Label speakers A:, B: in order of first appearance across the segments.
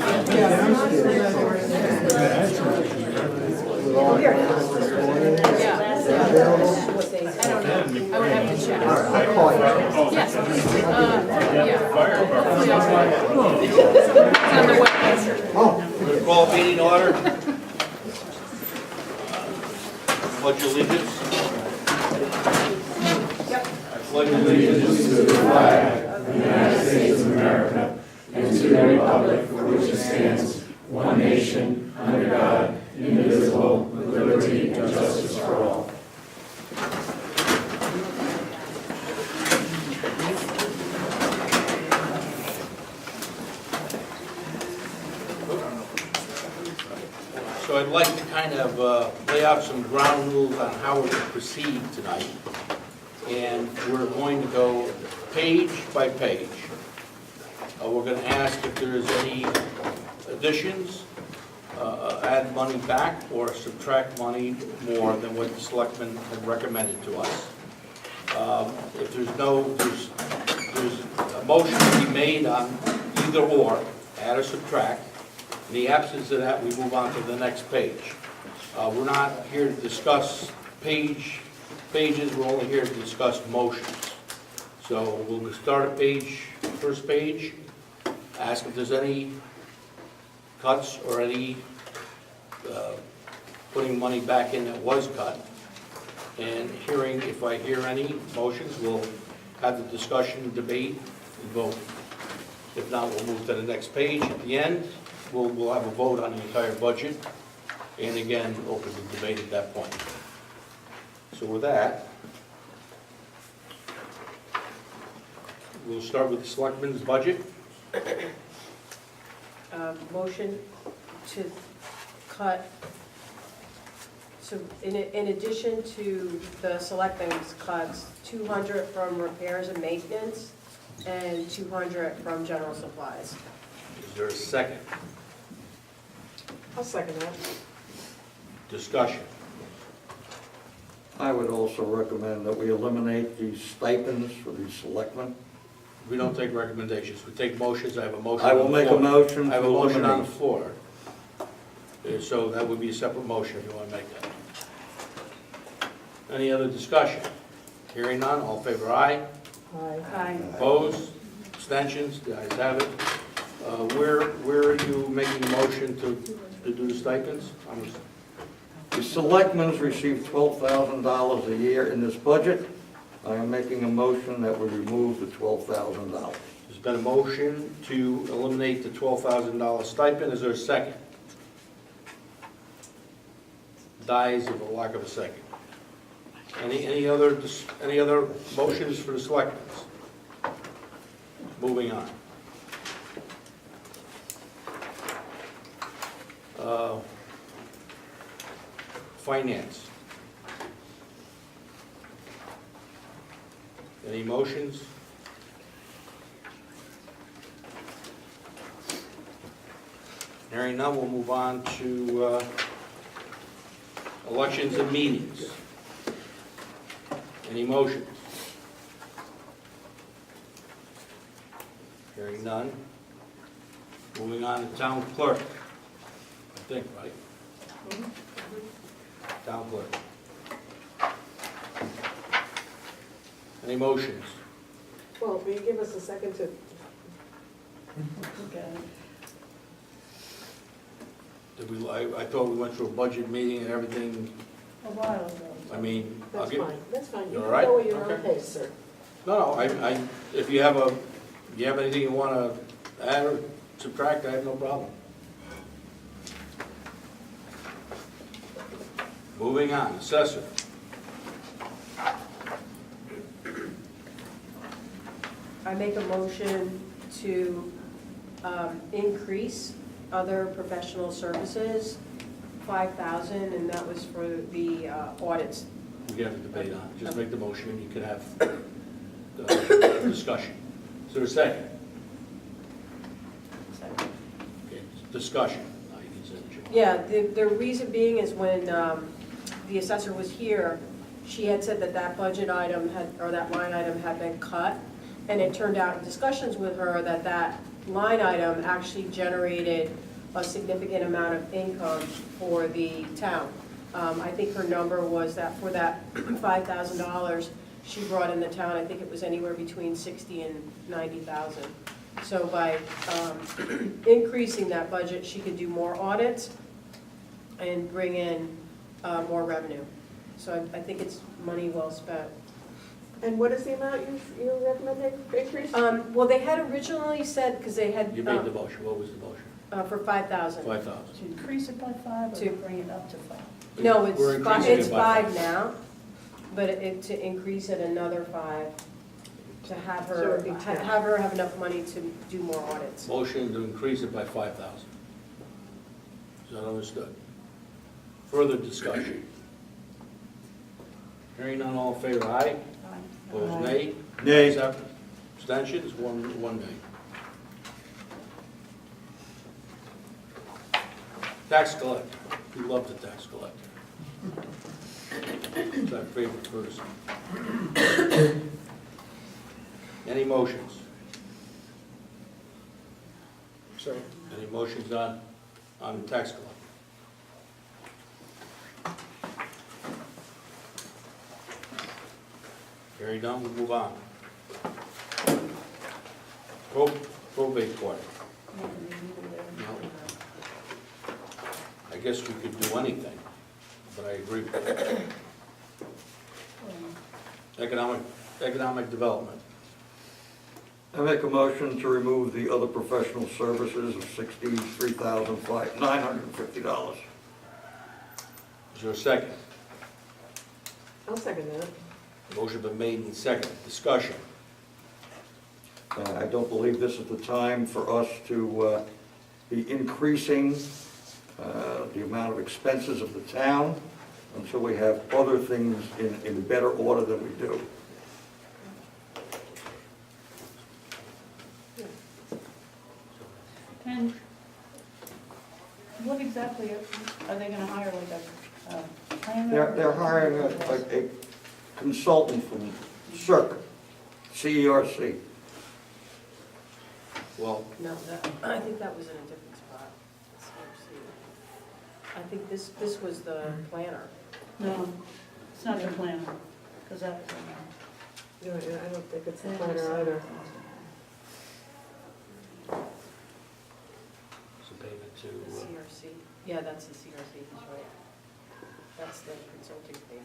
A: I would have to check.
B: I'll call you.
A: Yes. It's on the website.
C: Call meeting order. Pledge allegiance. I pledge allegiance
D: to the flag of the United States of America and to the republic for which it stands, one nation, under God, indivisible, with liberty and justice for all.
C: So I'd like to kind of lay out some ground rules on how we're going to proceed tonight. And we're going to go page by page. We're going to ask if there is any additions, add money back, or subtract money more than what the selectmen had recommended to us. If there's a motion to be made on either or, add or subtract. In the absence of that, we move on to the next page. We're not here to discuss pages, we're only here to discuss motions. So we'll start at first page, ask if there's any cuts or any putting money back in that was cut. And if I hear any motions, we'll have the discussion, debate, and vote. If not, we'll move to the next page. At the end, we'll have a vote on the entire budget, and again, open the debate at that point. So with that, we'll start with the selectmen's budget.
E: Motion to cut, so in addition to the selectmen's cuts, 200 from repairs and maintenance and 200 from general supplies.
C: Is there a second?
E: I'll second that.
C: Discussion.
B: I would also recommend that we eliminate these stipends for these selectmen.
C: We don't take recommendations, we take motions. I have a motion.
B: I will
C: on the
B: make a
C: floor.
B: motion
C: I have
B: to
C: a motion on the
B: eliminate.
C: floor. So that would be a separate motion if you want to make that. Any other discussion? Hearing none, all in favor, aye.
E: Aye.
C: Opposed? Abstentions? The ayes have it. Where are you making a motion to do the stipends?
B: The selectmen receive $12,000 a year in this budget. I am making a motion that we remove the $12,000.
C: There's been a motion to eliminate the $12,000 stipend. Is there a second? Dies of a lack of a second. Any other motions for the selectmen? Moving on. Finance. Any motions? Hearing none, we'll move on to elections and meetings. Any motions? Hearing none. Moving on to town clerk. I think, right? Town clerk. Any motions?
E: Well, will you give us a second to? Okay.
C: I thought we went through a budget meeting and everything.
E: A while ago.
C: I mean, I'll
E: That's
C: get.
E: fine, that's fine.
C: You
E: You
C: all
E: can
C: right?
E: go at your own
C: Okay.
E: pace, sir.
C: No, if you have anything you want to add or subtract, I have no problem. Moving on, assessor.
E: I make a motion to increase other professional services, 5,000, and that was for the audits.
C: We have a debate on it. Just make the motion and you can have discussion. Is there a second? Okay, discussion. Now you can say what you want.
E: Yeah, the reason being is when the assessor was here, she had said that that budget item had, or that line item had been cut, and it turned out in discussions with her that that line item actually generated a significant amount of income for the town. I think her number was that for that $5,000 she brought in the town, I think it was anywhere between 60 and 90,000. So by increasing that budget, she could do more audits and bring in more revenue. So I think it's money well spent.
F: And what is the amount you recommended increase?
E: Well, they had originally said, because they had.
C: You made the motion, what was the motion?
E: For 5,000.
C: 5,000.
G: To increase it by 5 or
E: To-
G: to bring it up to 5?
E: No,
C: We're
E: it's
C: increasing it by
E: 5 now, but to increase it another 5, to have
F: So
E: her,
F: it'd be 10.
E: have her have enough money to do more audits.
C: Motion to increase it by 5,000. Is that understood? Further discussion? Hearing none, all in favor, aye? Opposed, nay?
B: Nay.
C: Except abstentions, one nay. Tax collector, we love the tax collector. It's our favorite person. Any motions?
D: So,
C: Any motions on the tax collector? Hearing none, we'll move on. Probate court. No. I guess we could do anything, but I agree with that. Economic development.
B: I make a motion to remove the other professional services of $63,950.
C: Is there a second?
F: I'll second that.
C: Motion been made and seconded. Discussion.
B: I don't believe this is the time for us to be increasing the amount of expenses of the town until we have other things in better order than we do.
G: And what exactly are they gonna hire, like a planner?
B: They're hiring a consultant from CERC.
C: Well,
E: No, I think that was in a different spot. Let's see. I think this was the planner.
G: No, it's not the planner, because that's.
F: No, I don't think it's the planner either.
C: it's a payment
E: The
C: to,
E: CRC. Yeah, that's the CRC, he's right. That's the consulting fee.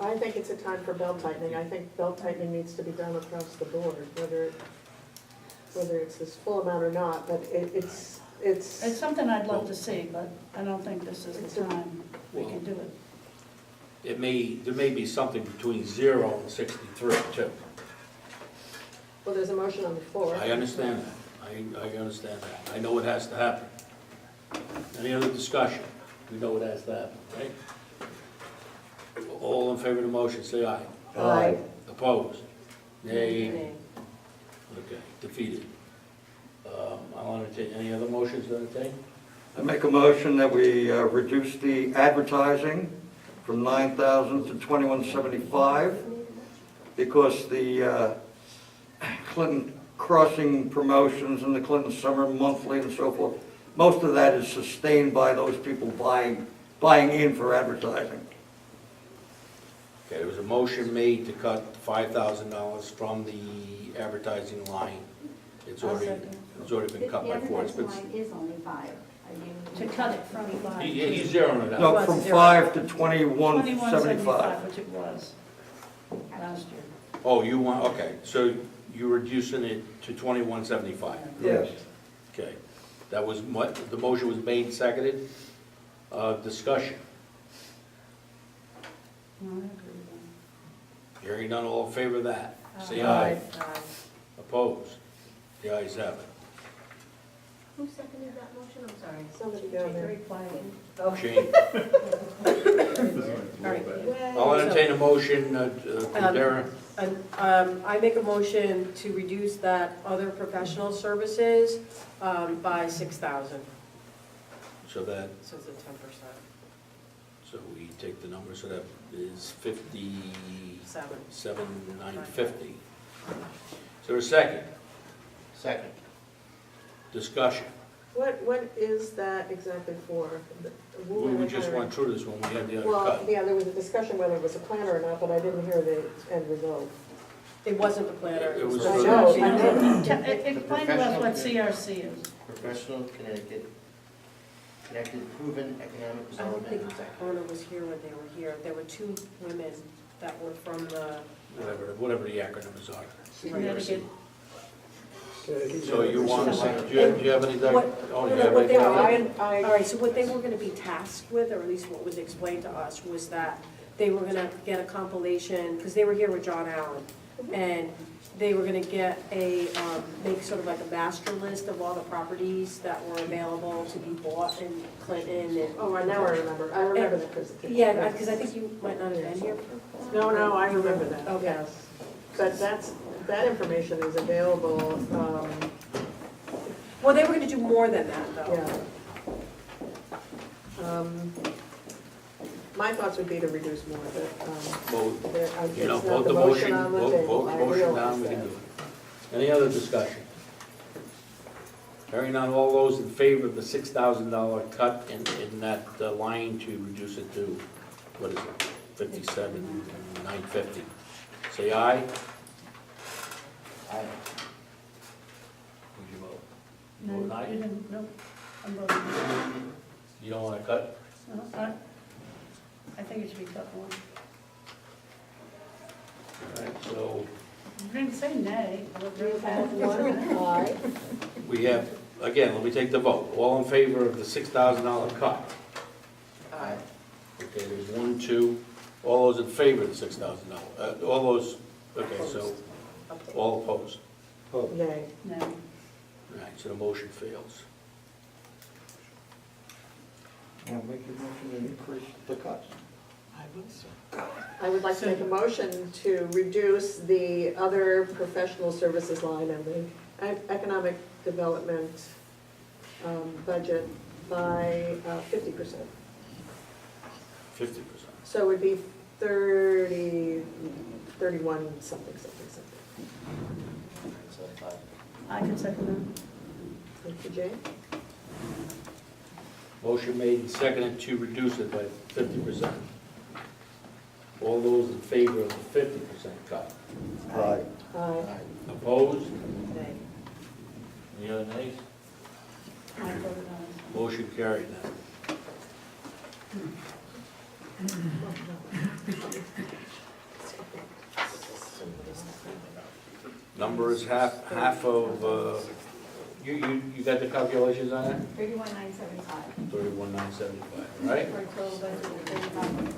F: I think it's a time for belt tightening. I think belt tightening needs to be done across the board, whether it's this full amount or not, but
G: It's something I'd love to see, but I don't think this is the time we can do it.
C: there may be something between 0 and 63 too.
F: well, there's a motion on the floor.
C: I understand that. I understand that. I know it has to happen. Any other discussion? We know it has to happen, right? All in favor of the motion, say aye.
F: Aye.
C: Opposed? Nay.
E: Nay.
C: Okay, defeated. I'll entertain, any other motions to entertain?
B: I make a motion that we reduce the advertising from $9,000 to $2,175 because the Clinton Crossing promotions and the Clinton Summer Monthly and so forth, most of that is sustained by those people buying in for advertising.
C: Okay, there was a motion made to cut $5,000 from the advertising line. It's already been cut by 4. It's been-
H: The advertising line is only 5.
G: To cut it from 5.
C: He's zeroing it out.
B: No, from 5 to 2175.
G: Which it was last year.
C: Oh, you want, okay, so you're reducing it to 2175.
B: Yes.
C: Okay, that was, the motion was made and seconded. Discussion.
G: No, I agree with
C: Hearing none, all in favor of that? Say
E: Aye.
C: aye. Opposed? The ayes have it.
H: Who seconded that motion? I'm sorry.
F: Somebody down there.
H: Very quiet.
C: Shane,
E: All right.
C: I'll entertain a motion, Dara.
E: I make a motion to reduce that other professional services by 6,000,
C: So that,
E: so it's a 10%.
C: So we take the number, so that is
E: 7.
C: 57,950. Is there a second?
I: Second.
C: Discussion.
F: What is that exactly for?
C: We just went through this when we had the other
F: Well,
C: cut.
F: yeah, there was a discussion whether it was a plan or not, but I didn't hear the end result.
E: It wasn't the planner.
C: It was
F: I
C: the-
F: know,
G: You
F: I
G: know,
F: know.
G: Explain to us what CRC is.
I: Professional Connecticut, Connected Proven Economic
E: I don't think
I: Development.
E: Ona was here when they were here. There were 2 women that were from the,
C: Whatever the acronyms are.
G: Connecticut.
C: So you want, do you have any?
E: What-
C: Oh, you
E: no,
C: have
E: what
C: any
E: they
C: comment?
E: all right, so what they were gonna be tasked with, or at least what was explained to us, was that they were gonna get a compilation, because they were here with John Allen, and they were gonna get make sort of like a master list of all the properties that were available to be bought in Clinton and.
F: Oh, now I remember that presentation.
E: Yeah, because I think you might not have been here.
F: No, I remember that,
E: Okay.
F: yes. But that information is available,
E: Well, they were gonna do more than that, though.
F: yeah. My thoughts would be to reduce more, but,
C: Well,
F: it's
C: you know,
F: not
C: vote
F: the
C: the
F: motion
C: motion,
F: on the
C: vote
F: table.
C: the
F: I
C: motion
F: realize
C: down, we can
F: that.
C: do it. Any other discussion? Hearing none, all those in favor of the $6,000 cut in that line to reduce it to, what is it, 57,950? Say aye.
I: Aye.
C: Would you vote?
G: No,
C: Vote aye?
G: you didn't, no, I'm voting.
C: You don't want to cut?
G: No, I think it should be cut more.
C: All right, so
G: You didn't say nay.
F: We've had one aye.
C: we have, again, let me take the vote. All in favor of the $6,000 cut?
I: Aye.
C: Okay, there's 1, 2. All those in favor of the $6,000? All those, okay, so all opposed.
F: Nay.
G: No.
C: All right, so the motion fails.
B: I'll make a motion to increase the cuts.
F: I would like to make a motion to reduce the other professional services line of the economic development budget by 50%.
C: 50%.
F: So it would be 31 something.
G: I can second
F: Thank you, Jane.
C: Motion made and seconded to reduce it by 50%. All those in favor of the 50% cut?
B: Aye.
F: Aye.
C: Opposed?
E: Nay.
C: Any other nays?
G: that. I voted aye.
C: Motion carried then. Number is half of, you got the calculations on that?
H: 31,975.
C: 31,975, right?
H: For a total budget of 35,000.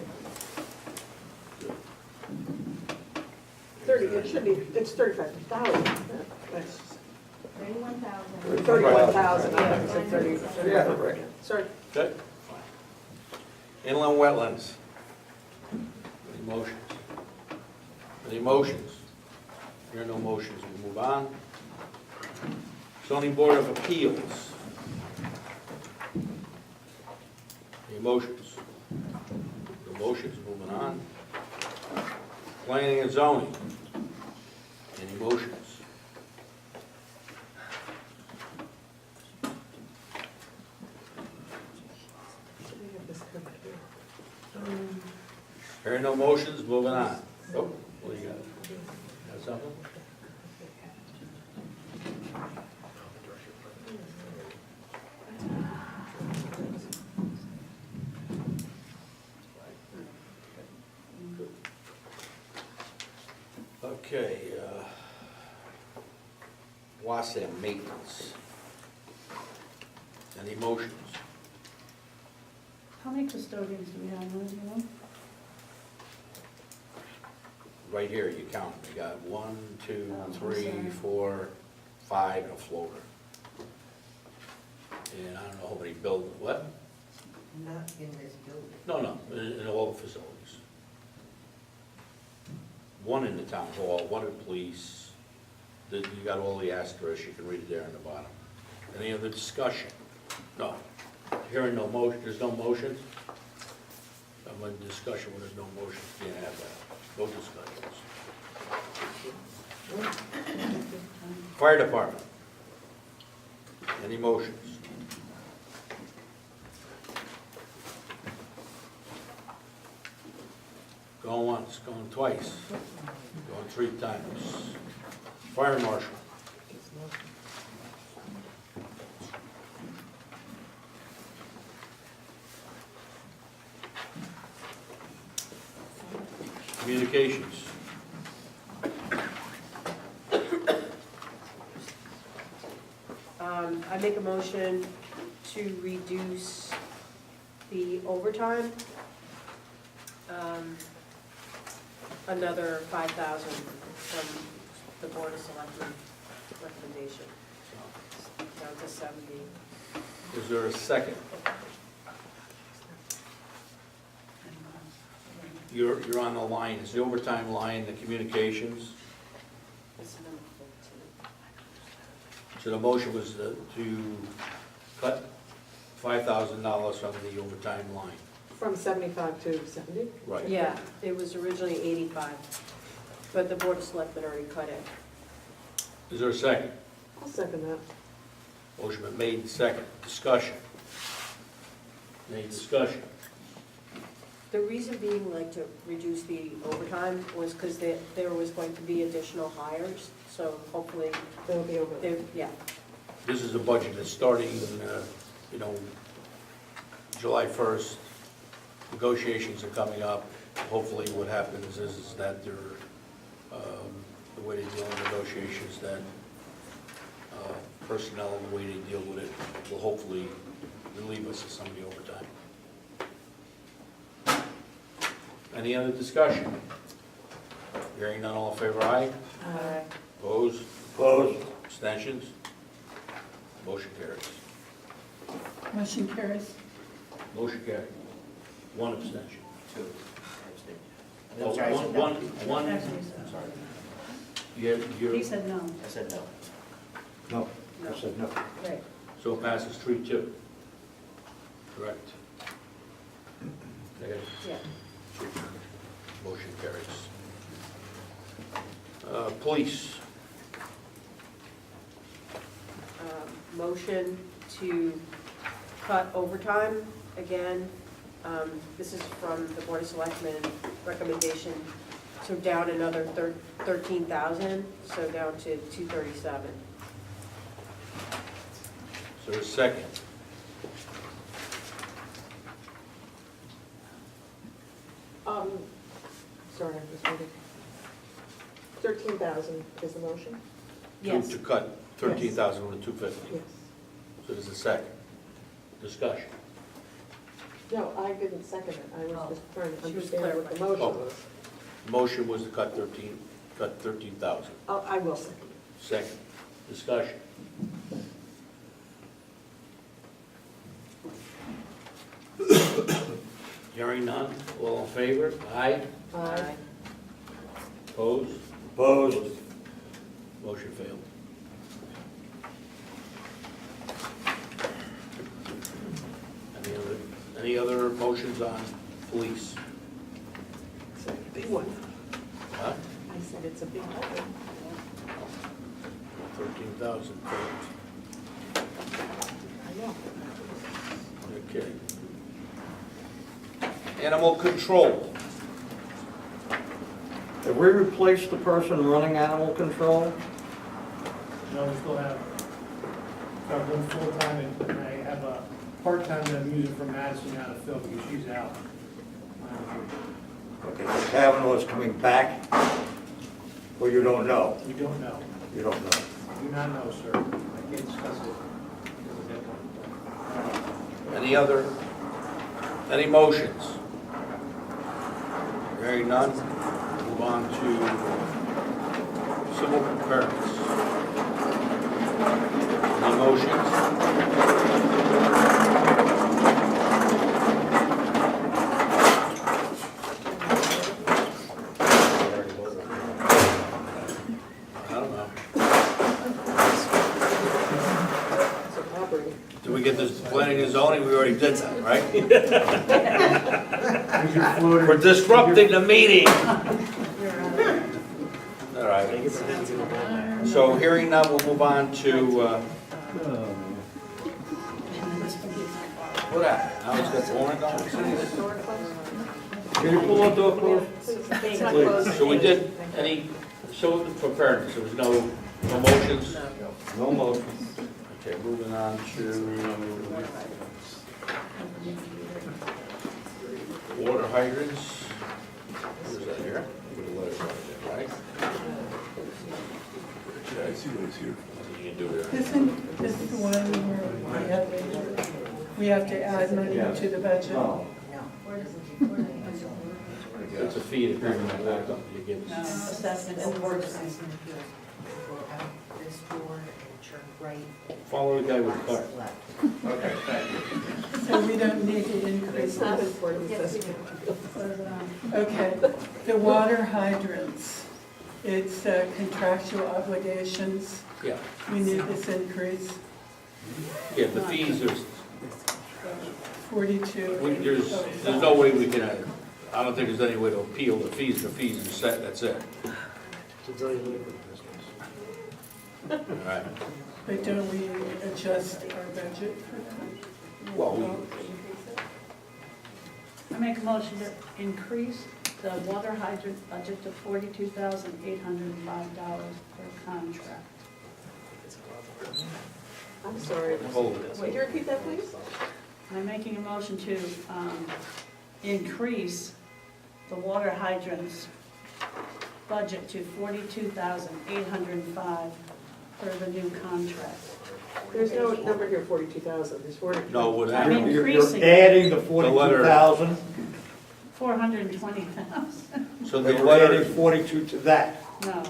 F: 30, it should be, it's 35,000.
H: 31,000.
F: 31,000, I think it's 30.
B: Yeah, right.
F: Sorry.
C: Good. Inland wetlands. Any motions? Any motions? Here are no motions, we move on. Zoning Board of Appeals. Any motions? No motions, moving on. Planning and zoning. Any motions?
F: We have this covered here.
C: Here are no motions, moving on. Oh, what do you got? Got something? Okay, WASA maintenance. Any motions?
G: How many custodians do we have, Liz, you know?
C: Right here, you count, you got 1, 2, 3, 4, 5, and a floater. And I don't know how many buildings, what?
I: Not in this building.
C: No, in all the facilities. 1 in the town hall, 1 in police. You got all the asterisks, you can read it there on the bottom. Any other discussion? No. Hearing no motion, there's no motions? when discussion, when there's no motion, can't have that. No discussions. Fire department. Any motions? Going once, going twice, going 3 times. Fire marshal. Communications.
E: I make a motion to reduce the overtime, another 5,000 from the Board of Selectmen recommendation, down to 70.
C: Is there a second? You're on the line. Is the overtime line the communications?
E: It's number 14.
C: So the motion was to cut $5,000 from the overtime line.
F: From 75 to 70?
C: Right.
E: Yeah, it was originally 85, but the Board of Selectmen already cut it.
C: Is there a second?
F: I'll second that.
C: Motion been made and second. Discussion. Any discussion?
E: The reason being, like, to reduce the overtime was because there was going to be additional hires, so hopefully,
F: That'll be over.
E: yeah.
C: This is a budget that's starting, July 1st. Negotiations are coming up. Hopefully what happens is that they're, the way they deal in negotiations, that personnel and the way they deal with it will hopefully relieve us of some of the overtime. Any other discussion? Hearing none, all in favor, aye? Opposed?
B: Opposed?
C: Abstentions? Motion carries.
G: Motion carries.
C: Motion carried. 1 abstention.
I: 2. Abstain.
C: Oh,
I: I'm sorry, I said no.
C: one,
G: Actually, he said-
I: Sorry.
C: you're,
G: He said no.
I: I said no.
B: No, I said no.
E: Right.
C: so it passes 3-2. Correct? Negative?
E: Yeah.
C: Motion carries. Police.
E: Motion to cut overtime again. This is from the Board of Selectmen recommendation, so down another 13,000, so down to 237.
C: Is there a second?
F: Sorry, I'm just reading. 13,000 is the motion?
E: Yes.
C: To cut 13,000 to 250.
F: Yes.
C: So there's a second. Discussion.
F: No, I didn't second it. I was just trying to
E: She was
F: understand what the
E: clarifying.
F: motion
C: Oh.
F: was.
C: Motion was to cut 13,000.
F: Oh, I will second it.
C: Second. Discussion. Hearing none, all in favor? Aye.
E: Aye.
C: Opposed?
B: Opposed?
C: Motion failed. Any other motions on police?
F: It's a big one.
C: Huh?
F: I said it's a big one.
C: 13,000 failed.
F: I know.
C: Okay. Animal control.
B: Have we replaced the person running animal control?
J: No, we still have, got one full-time and I have a part-time that I'm using for Madison out of Phil because she's out.
B: Okay, Kavanaugh is coming back, or you don't know?
J: We don't know.
B: You don't know.
J: Do not know, sir. I can't discuss it.
C: Any motions? Hearing none, move on to civil concurrence. Any motions? I don't know.
F: It's a property.
C: Do we get this planning planning and zoning, we already did that, right?
J: Would you float
C: We're disrupting the meeting. All right. So hearing none, we'll move on to, what happened? Now it's got the warrant on it?
B: Can you pull that door closed?
F: It's not closed.
C: So we did, so for fairness, there was no motions?
B: No motion.
C: Okay, moving on to water hydrants. Where's that here? Right?
D: Yeah, I see what it's here.
C: You can do it.
K: Isn't this the one where we have to add money to the budget?
C: It's a fee to bring that back up. You get
G: No, assessment and works.
I: This door and turn right.
C: follow the guy with the cart.
I: Left.
C: Okay, thank you.
K: So we don't need to increase
F: It's not
K: this?
F: important, it's just-
K: Okay, the water hydrants, it's contractual obligations,
C: Yeah,
K: we need this increase,
C: yeah, the fees, there's
K: 42.
C: there's no way we can, I don't think there's any way to appeal the fees are set, that's it. All right,
K: But don't we adjust our budget for that?
C: well,
G: I make a motion to increase the water hydrant budget to $42,805 per contract.
F: I'm sorry.
C: hold it.
F: Would you repeat that, please?
G: I'm making a motion to increase the water hydrants budget to $42,805 for the new contract.
F: There's no number here, 42,000, there's 42.
C: No, what
G: I'm
C: happened?
G: increasing
B: You're adding the 42,000,
G: 420,000.
C: So the
B: you're
C: letter,
B: adding 42 to that.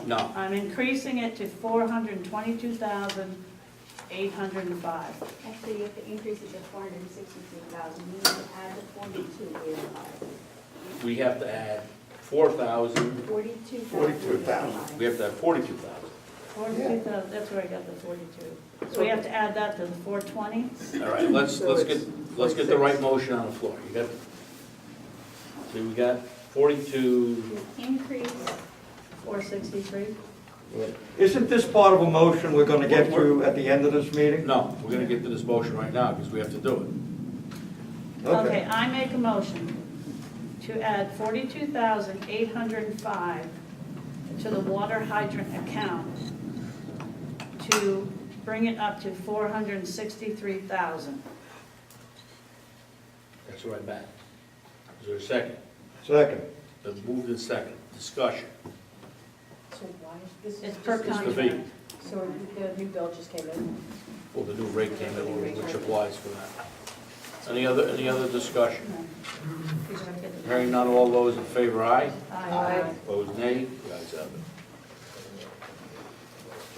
C: No.
G: I'm increasing it to $422,805.
H: Actually, you have to increase it to 463,000, you need to add the 42,805.
C: we have to add 4,000,
H: 42,000.
C: we have to have 42,000.
G: 42,000, that's where I got the 42. So we have to add that to the 420?
C: All right, let's get the right motion on the floor. You got, so we got 42,
H: Increase,
G: 463?
B: Isn't this part of a motion we're gonna get to at the end of this meeting?
C: no, we're gonna get to this motion right now because we have to do it.
G: Okay, I make a motion to add 42,805 to the water hydrant account to bring it up to 463,000.
C: That's right back. Is there a second?
B: Second.
C: Then moved in second. Discussion.
E: So why, this is
G: It's per
E: just-
C: It's the
G: contract.
C: fee.
E: So the new bill just came in?
C: Well, the new rate came in, which applies for that. Any other discussion? Hearing none, all those in favor, aye.
G: Aye.
C: Opposed, nay. The ayes have it.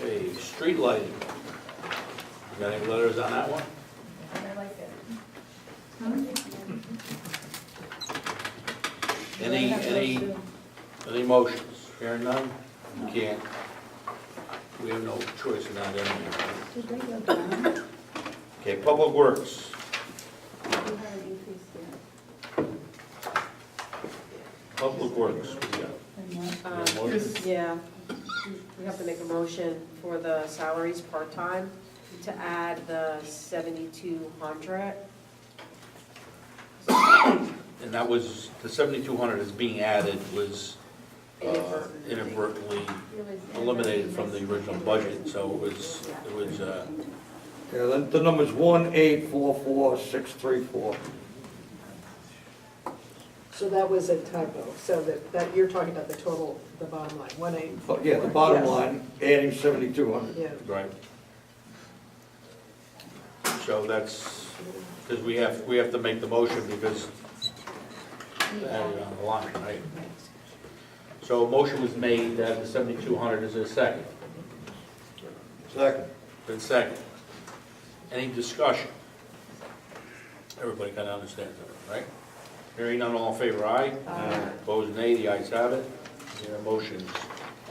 C: Okay, street lighting. You got any letters on that one?
H: I like it.
C: Any motions? Hearing none? You can't. We have no choice in that anyway.
G: Did they go down?
C: Okay, Public Works.
H: We have an increase there.
C: Public Works, we got.
G: And what?
C: Motion?
E: Yeah, we have to make a motion for the salaries part-time to add the 7,200.
C: And that was, the 7,200 is being added was inadvertently eliminated from the original budget, so it was,
B: Yeah, the number's 1844634.
F: So that was a typo, so that you're talking about the total, the bottom line, 1.8.
B: But yeah, the bottom
F: Yes.
B: line, adding 7,200.
F: Yeah,
C: right. So that's, because we have to make the motion because added on the line, right? So a motion was made that the 7,200 is a second.
B: Second.
C: Been second. Any discussion? Everybody kind of understands that, right? Hearing none, all in favor, aye.
G: Aye.
C: Opposed, nay. The ayes have it. There are motions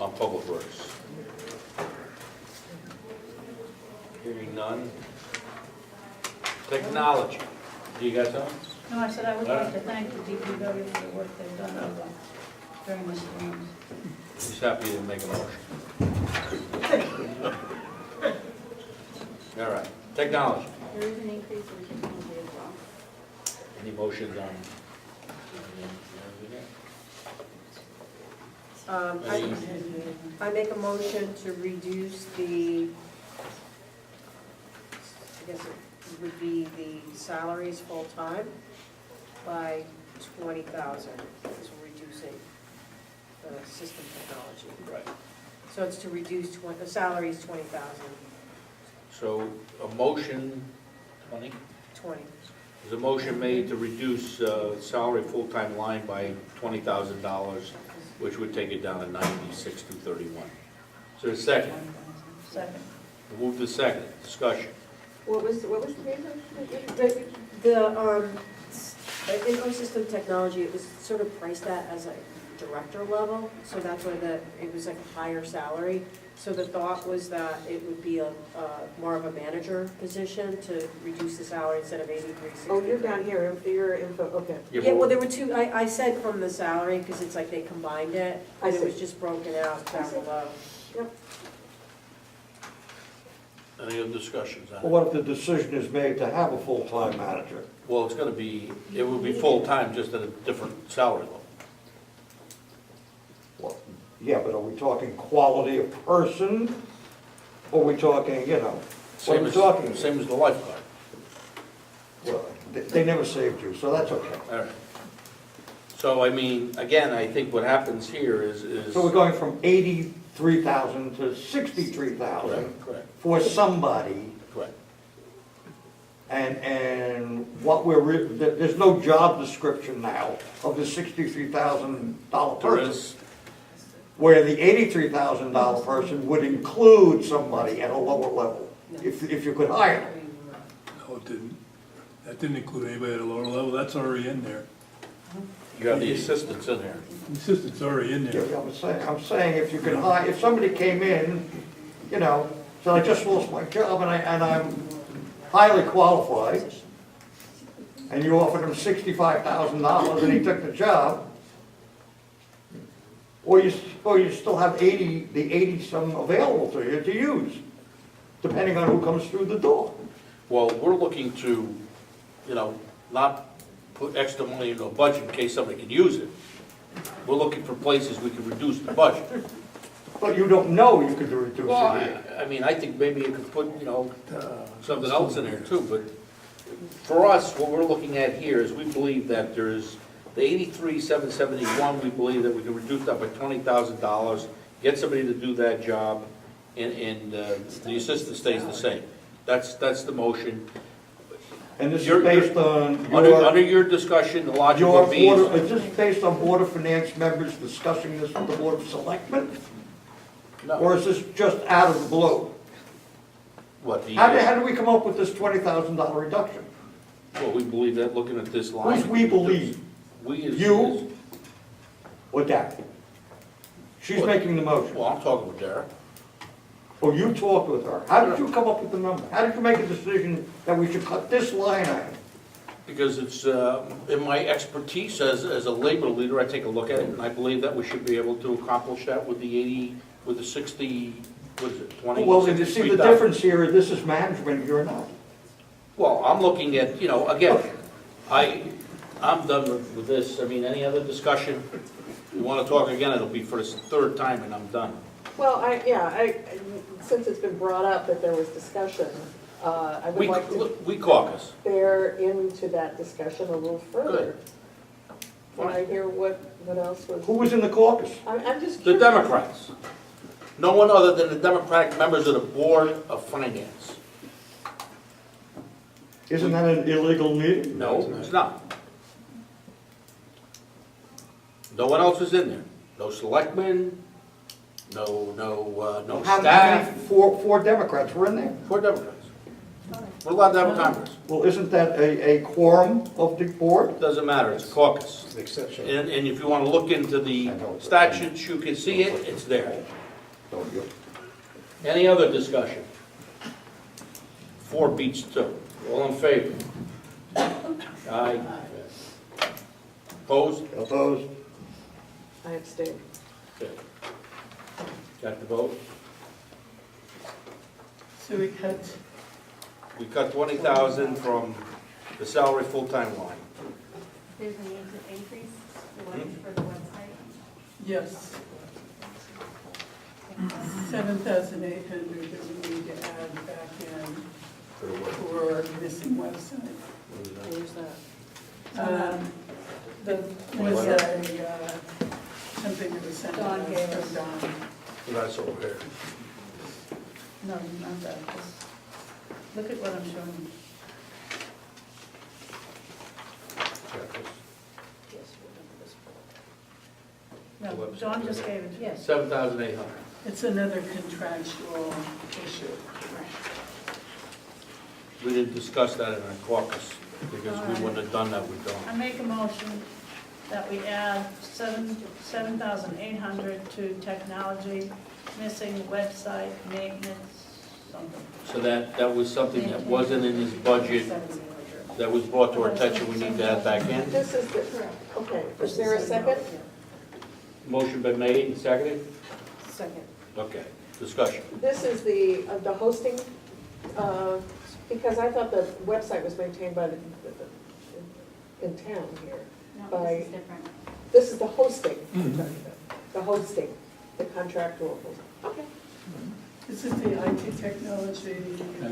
C: on Public Works. Hearing none. Technology. Do you got something?
G: No, I said I would like to thank the DPW for the work they've done during this storm.
C: He's happy to make a motion. All right, technology.
H: There is an increase in technology as well.
C: Any motions on?
E: I make a motion to reduce the, I guess it would be the salaries full-time by 20,000, because we're reducing the system technology.
C: Right.
E: So it's to reduce the salary is 20,000,
C: So a motion, 20?
E: 20.
C: There's a motion made to reduce salary full-time line by $20,000, which would take it down to 96,231. So a second.
G: Second.
C: We'll move to second. Discussion.
F: What was the reason?
E: In our system technology, it was sort of priced at as a director level, so that's why it was like a higher salary. So the thought was that it would be a more of a manager position to reduce the salary instead of 83.60.
F: Oh, you're down here, your info, okay.
E: Yeah, well, there were two, I said from the salary, because it's like they combined it,
F: I
E: and it
F: see.
E: was just broken out down below.
C: Any other discussions on
B: Well,
C: it?
B: what if the decision is made to have a full-time manager?
C: Well, it's gonna be, it would be full-time, just at a different salary level.
B: Well, yeah, but are we talking quality of person? Or are we talking, what are
C: Same
B: we
C: as,
B: talking?
C: same as the lifeguard.
B: Well, they never saved you, so that's okay.
C: All right. So, I mean, again, I think what happens here is.
B: So we're going from 83,000 to 63,000
C: Correct,
B: for somebody,
C: correct.
B: and what there's no job description now of the $63,000
C: There
B: person.
C: is,
B: Where the $83,000 person would include somebody at a lower level, if you could hire them.
D: No, it didn't. That didn't include anybody at a lower level, that's already in there.
C: you have the assistants in there.
D: The assistant's already in there.
B: Yeah, I'm saying if you could hire, if somebody came in, so I just lost my job and I'm highly qualified, and you offered him $65,000 and he took the job, or you still have the 80-some available to you to use, depending on who comes through the door.
C: Well, we're looking to, not put extra money into a budget in case somebody can use it. We're looking for places we can reduce the budget.
B: But you don't know you could reduce
C: Well,
B: it here.
C: I mean, I think maybe you could put, something else in there too, but for us, what we're looking at here is we believe that there's the 83,771, we believe that we can reduce that by $20,000, get somebody to do that job, and the assistant stays the same. That's the motion.
B: And this is
C: You're-
B: based on
C: Under your discussion, the logic
B: your
C: would be.
B: board, is this based on Board of Finance members discussing this with the Board of Selectmen?
C: No.
B: Or is this just out of the blue?
C: What, the,
B: How do we come up with this $20,000 reduction?
C: well, we believe that looking at this line.
B: Who's we believe?
C: We is.
B: You? Or Debbie? She's
C: Well-
B: making the motion.
C: Well, I'm talking with Derek.
B: Or you talked with her. How did you come up with the number? How did you make a decision that we should cut this line item?
C: Because it's, in my expertise as a labor leader, I take a look at it, and I believe that we should be able to accomplish that with the 80, with the 60, what is it, 20?
B: Well, if you see the
C: 63,000.
B: difference here, this is management, you're not.
C: Well, I'm looking at, again, I'm done with this. I mean, any other discussion? If you want to talk again, it'll be for the third time, and I'm done.
F: Well, since it's been brought up that there was discussion, I would like to
C: We caucus.
F: bear into that discussion a little further. Can I
C: Fine.
F: hear what else was?
B: Who was in the caucus?
F: I'm just
C: The
F: curious.
C: Democrats. No one other than the Democratic members of the Board of Finance.
B: Isn't that an illegal meeting?
C: No, it's not. No one else is in there. No selectmen, no
B: How
C: staff.
B: many, four Democrats were in there?
C: 4 Democrats. We're allowed to have a Congress.
B: Well, isn't that a quorum of the board?
C: Doesn't matter, it's a caucus. And if you want to look into the statutes, you can see it, it's there. Any other discussion? 4 beats 2. All in favor? Aye. Opposed?
B: Opposed?
F: I abstain.
C: Okay. Got the vote?
K: So we cut,
C: We cut 20,000 from the salary full-time line.
H: There's a need to increase the ones for the website.
K: yes. 7,800 that we need to add back in
C: For the work.
K: for missing website.
E: Where's that?
K: The, was a, something that was sent to
E: Dawn gave
K: us
E: us.
K: from Dawn.
C: Well, that's over here.
G: No, not that, just, look at what I'm showing you. No, John just gave it to you.
E: Yes.
C: 7,800.
K: It's another contractual issue.
C: We didn't discuss that in our caucus, because we wouldn't have done that with
G: I
C: Dawn.
G: make a motion that we add 7,800 to technology, missing website, maintenance, something.
C: So that was something that wasn't in his budget, that was brought to our attention, we need to add back in.
F: This is the, okay, is there a second?
C: Motion been made and seconded?
E: Second.
C: Okay, discussion.
F: This is the hosting, because I thought the website was maintained by in town here.
H: No,
F: By-
H: this is different.
F: This is the hosting, the hosting, the contractual hosting. Okay.
K: This is the IT technology line there.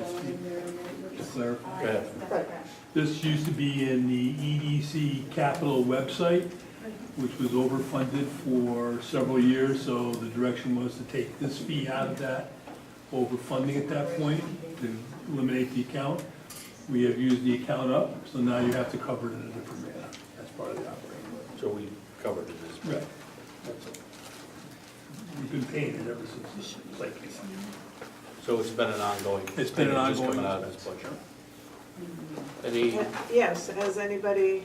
D: To
K: maintenance.
D: clarify,
C: Okay.
H: That's
F: Right.
H: correct.
D: this used to be in the EDC capital website, which was overfunded for several years, so the direction was to take this fee out of that overfunding at that point, to eliminate the account. We have used the account up, so now you have to cover it in a different manner. That's part of the operating budget.
C: So we covered it this.
D: Right. That's all. We've been paying it ever since this site came up.
C: So it's been an ongoing.
D: It's been an
C: Just coming
D: ongoing
C: out of this
D: expense.
C: budget. Any,
F: Yes, has anybody,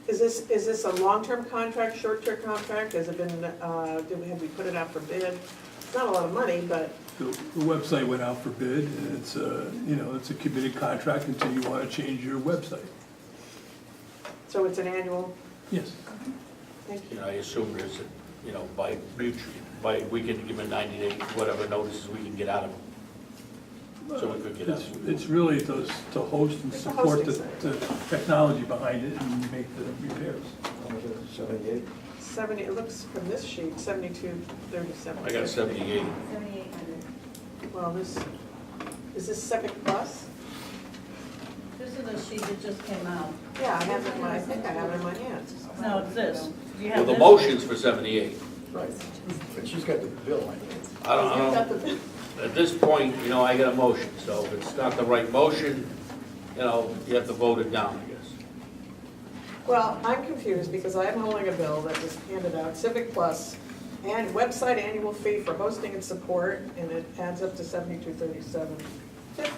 F: is this a long-term contract, short-term contract? Has it been, have we put it out for bid? It's not a lot of money, but
D: The website went out for bid, and it's a, it's a committed contract until you want to change your website.
F: so it's an annual,
D: Yes.
F: thank you.
C: I assume there's, by we can give them 90 days, whatever notices we can get out of them. So we could get out.
D: It's really to host and
F: It's a
D: support
F: hosting site.
D: the technology behind it and make the repairs.
F: 70, it looks from this sheet, 7237.
C: I got 78.
H: 7,800.
F: Well, is this Civic Plus?
G: This is the sheet that just came out.
F: Yeah, I have it in my, I think I have it in my hands.
G: No, it's this. You
C: Well,
G: have
C: the
G: this?
C: motion's for 78.
F: Right.
A: But she's got the bill, I think.
C: I don't
F: You've got
C: know.
F: the-
C: At this point, I got a motion, so if it's not the right motion, you have to vote it down, I guess.
F: Well, I'm confused because I'm holding a bill that was handed out, Civic Plus, and website annual fee for hosting and support, and it adds up to $72.37.50.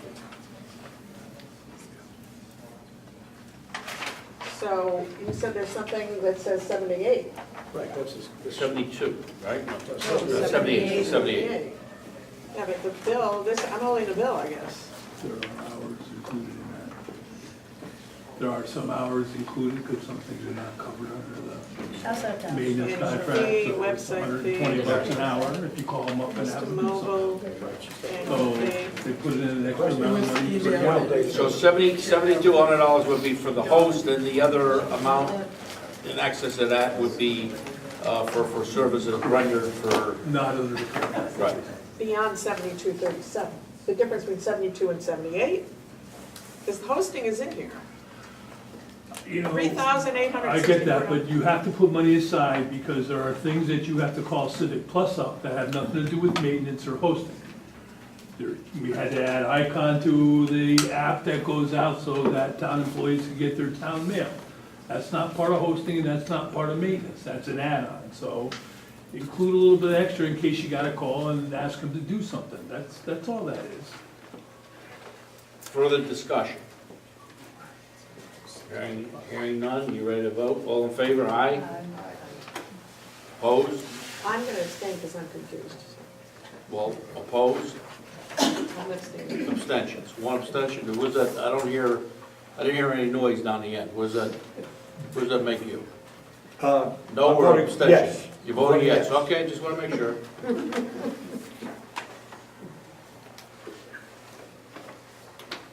F: So you said there's something that says 78.
A: Right, that's his.
C: 72, right? No,
F: No,
C: 78, 78.
F: Yeah, but the bill, I'm holding the bill, I guess.
D: There are hours included in that. There are some hours included because some things are not covered under the
G: How's that done?
D: maintenance
F: Fee,
D: contract. So it's
F: website fee.
D: $120 an hour if you call them up and
F: Mr.
D: have them do something.
F: Mobile,
D: So
F: annual fee.
D: they put it in an extra amount of money for the hour.
C: So $7,200 would be for the host, and the other amount in excess of that would be for services rendered for,
D: Not under the contract.
C: right.
F: Beyond 72.37. The difference between 72 and 78? Because the hosting is in here. $3,800.
D: I get that, but you have to put money aside because there are things that you have to call Civic Plus up that have nothing to do with maintenance or hosting. We had to add icon to the app that goes out so that town employees can get their town mail. That's not part of hosting and that's not part of maintenance, that's an add-on. So include a little bit extra in case you got a call and ask them to do something. That's all that is.
C: Further discussion? Hearing none, you ready to vote? All in favor, aye? Opposed?
F: I'm going to abstain because I'm confused.
C: Well, opposed?
F: I'm abstaining.
C: Abstentions, one abstention, was that, I didn't hear any noise down the end, what does that make you? No
B: I'm
C: or
B: voting
C: abstention?
B: yes.
C: You're voting yes,
B: Yes.
C: okay, just wanna make sure.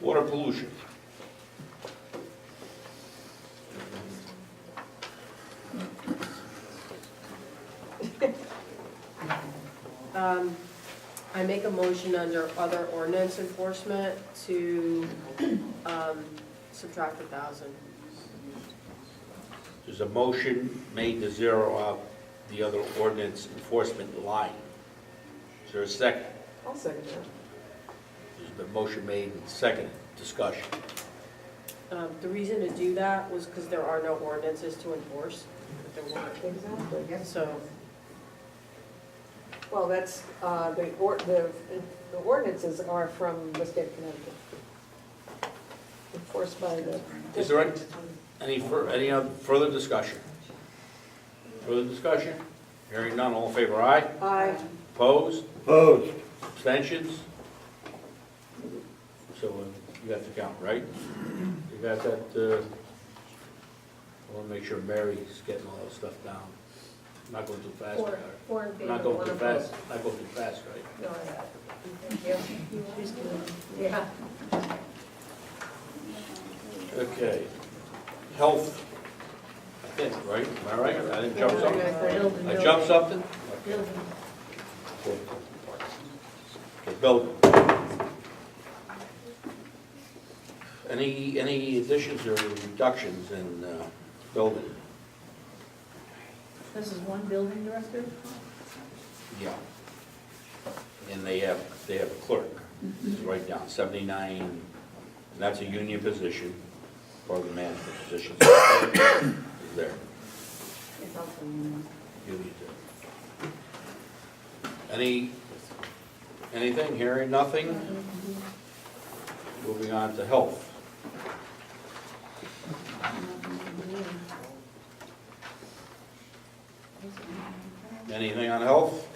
C: Water pollution.
E: I make a motion under other ordinance enforcement to subtract 1,000.
C: There's a motion made to zero out the other ordinance enforcement line. Is there a second?
F: I'll second that.
C: There's been motion made and second, discussion.
E: The reason to do that was because there are no ordinances to enforce. There weren't.
F: Exactly.
E: So,
F: Well, that's, the ordinances are from the state of Connecticut. Enforced by the.
C: Is there any other further discussion? Further discussion? Hearing none, all in favor, aye?
F: Aye.
C: Opposed?
B: Opposed.
C: Abstentions? So you got the count, right? You got that, I want to make sure Mary's getting all that stuff down. I'm not going too fast, Mary.
H: Four in
C: I'm
H: favor,
C: not going
H: one
C: too
H: opposed.
C: fast, not going too fast, right?
H: No, thank you. Yeah.
C: Okay. Health, I think, right? Am I right? I didn't jump something? I jumped something? Okay. Okay, building. Any additions or reductions in building?
G: This is one building director?
C: Yeah. And they have a clerk. It's right down, 79, and that's a union position, or the management position. Is there.
G: It's also union.
C: Union there. Anything, hearing nothing? Moving on to health. Anything on health?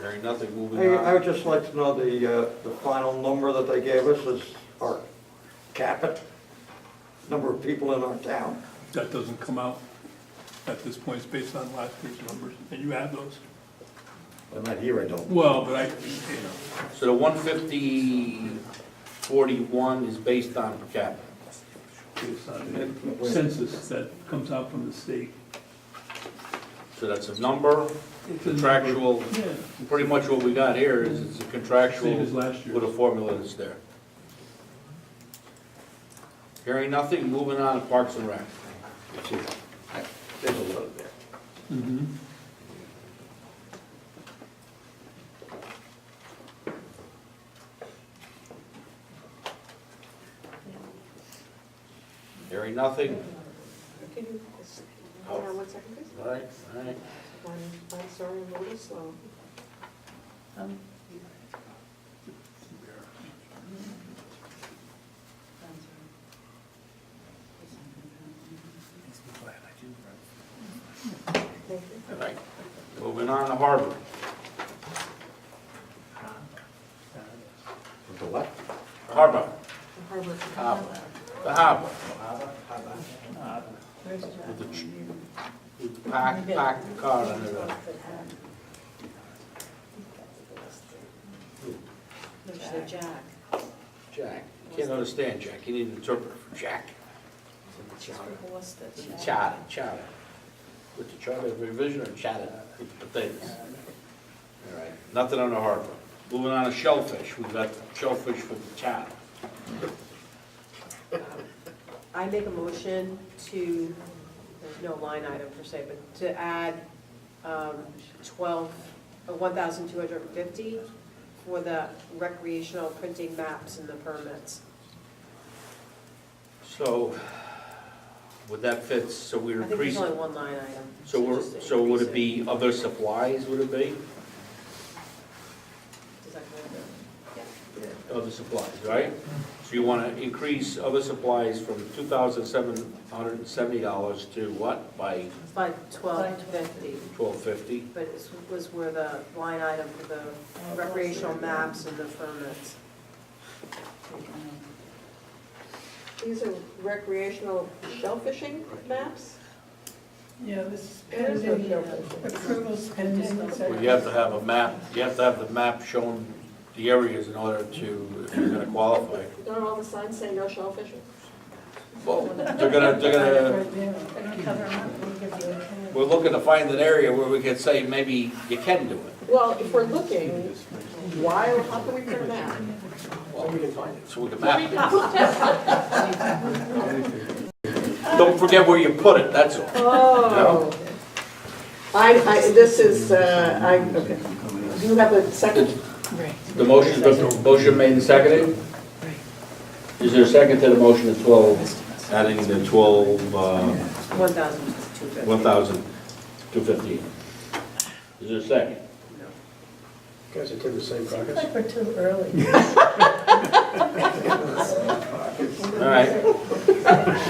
C: Hearing nothing, moving
B: I
C: on.
B: would just like to know the final number that they gave us is our cap it, number of people in our town.
D: That doesn't come out at this point, it's based on last year's numbers, and you add those.
B: I'm not here, I don't.
D: Well, but I,
C: So the 150-41 is based on per capita.
D: based on the census that comes out from the state.
C: So that's a number,
D: It's a
C: contractual,
D: number. Yeah,
C: pretty much what we got here is it's a contractual
D: same as last year.
C: with a formula that's there. Hearing nothing, moving on to Parks and Rec.
B: There's a little there.
D: Mhm.
C: Hearing nothing,
F: Can you, hold on 1 second, please?
C: all right, all right.
F: I'm sorry, I'm a little slow. Thank you.
C: All right. Moving on to Harbor.
B: The what?
C: Harbor.
F: Harbor.
C: The harbor.
G: Where's the
C: With the park the car under the,
E: there's the Jack.
C: Jack. Can't understand Jack. You need an interpreter for Jack.
E: What's the Jack?
C: Chowder. With the charter revision or chowder? Potatoes. All right. Nothing on the harbor. Moving on to shellfish. We've got shellfish with the chowder.
E: I make a motion to, there's no line item per se, but to add 1,250 for the recreational printing maps and the permits.
C: So would that fit? So we're
E: I think there's
C: increasing.
E: only one line item.
C: So would it be other supplies, would it be?
E: Does that cover it?
C: Other supplies, right? So you want to increase other supplies from $2,770 to what, by
E: It's like 1,250,
C: $1,250?
E: but it was where the line item for the recreational maps and the permits.
F: These are recreational shellfishing maps?
K: Yeah, this is
F: There is no
K: pending,
F: shellfish.
K: approvals pending.
C: Well, you have to have a map, you have to have the map showing the areas in order to, if you're gonna qualify.
F: Don't all the signs say no shellfishing?
C: Well, they're gonna,
K: Right there.
G: Cover 'em up and give you a-
C: we're looking to find an area where we could say maybe you can do it.
F: Well, if we're looking, why, how can we print a map?
C: So we can find it. So we can map it. Don't forget where you put it, that's all.
F: Oh. This is, okay. Do you have a second?
C: The motion made and seconded? Is there a second to the motion of 12, adding the 12, 1,215? Is there a second?
A: Guys, it did the same
K: Seems
A: progress.
K: like we're too early.
C: All right.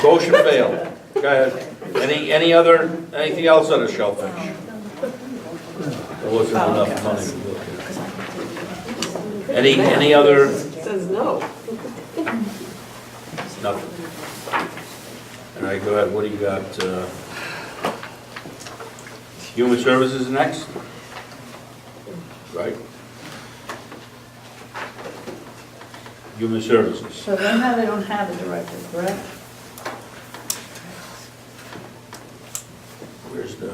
C: Motion failed. Go ahead. Anything else on the shellfish? There wasn't enough money to look at. Any other?
F: It says no.
C: Nothing. All right, go ahead, what do you got? Human Services next? Right? Human Services.
G: So right now they don't have a director, correct?
C: Where's the?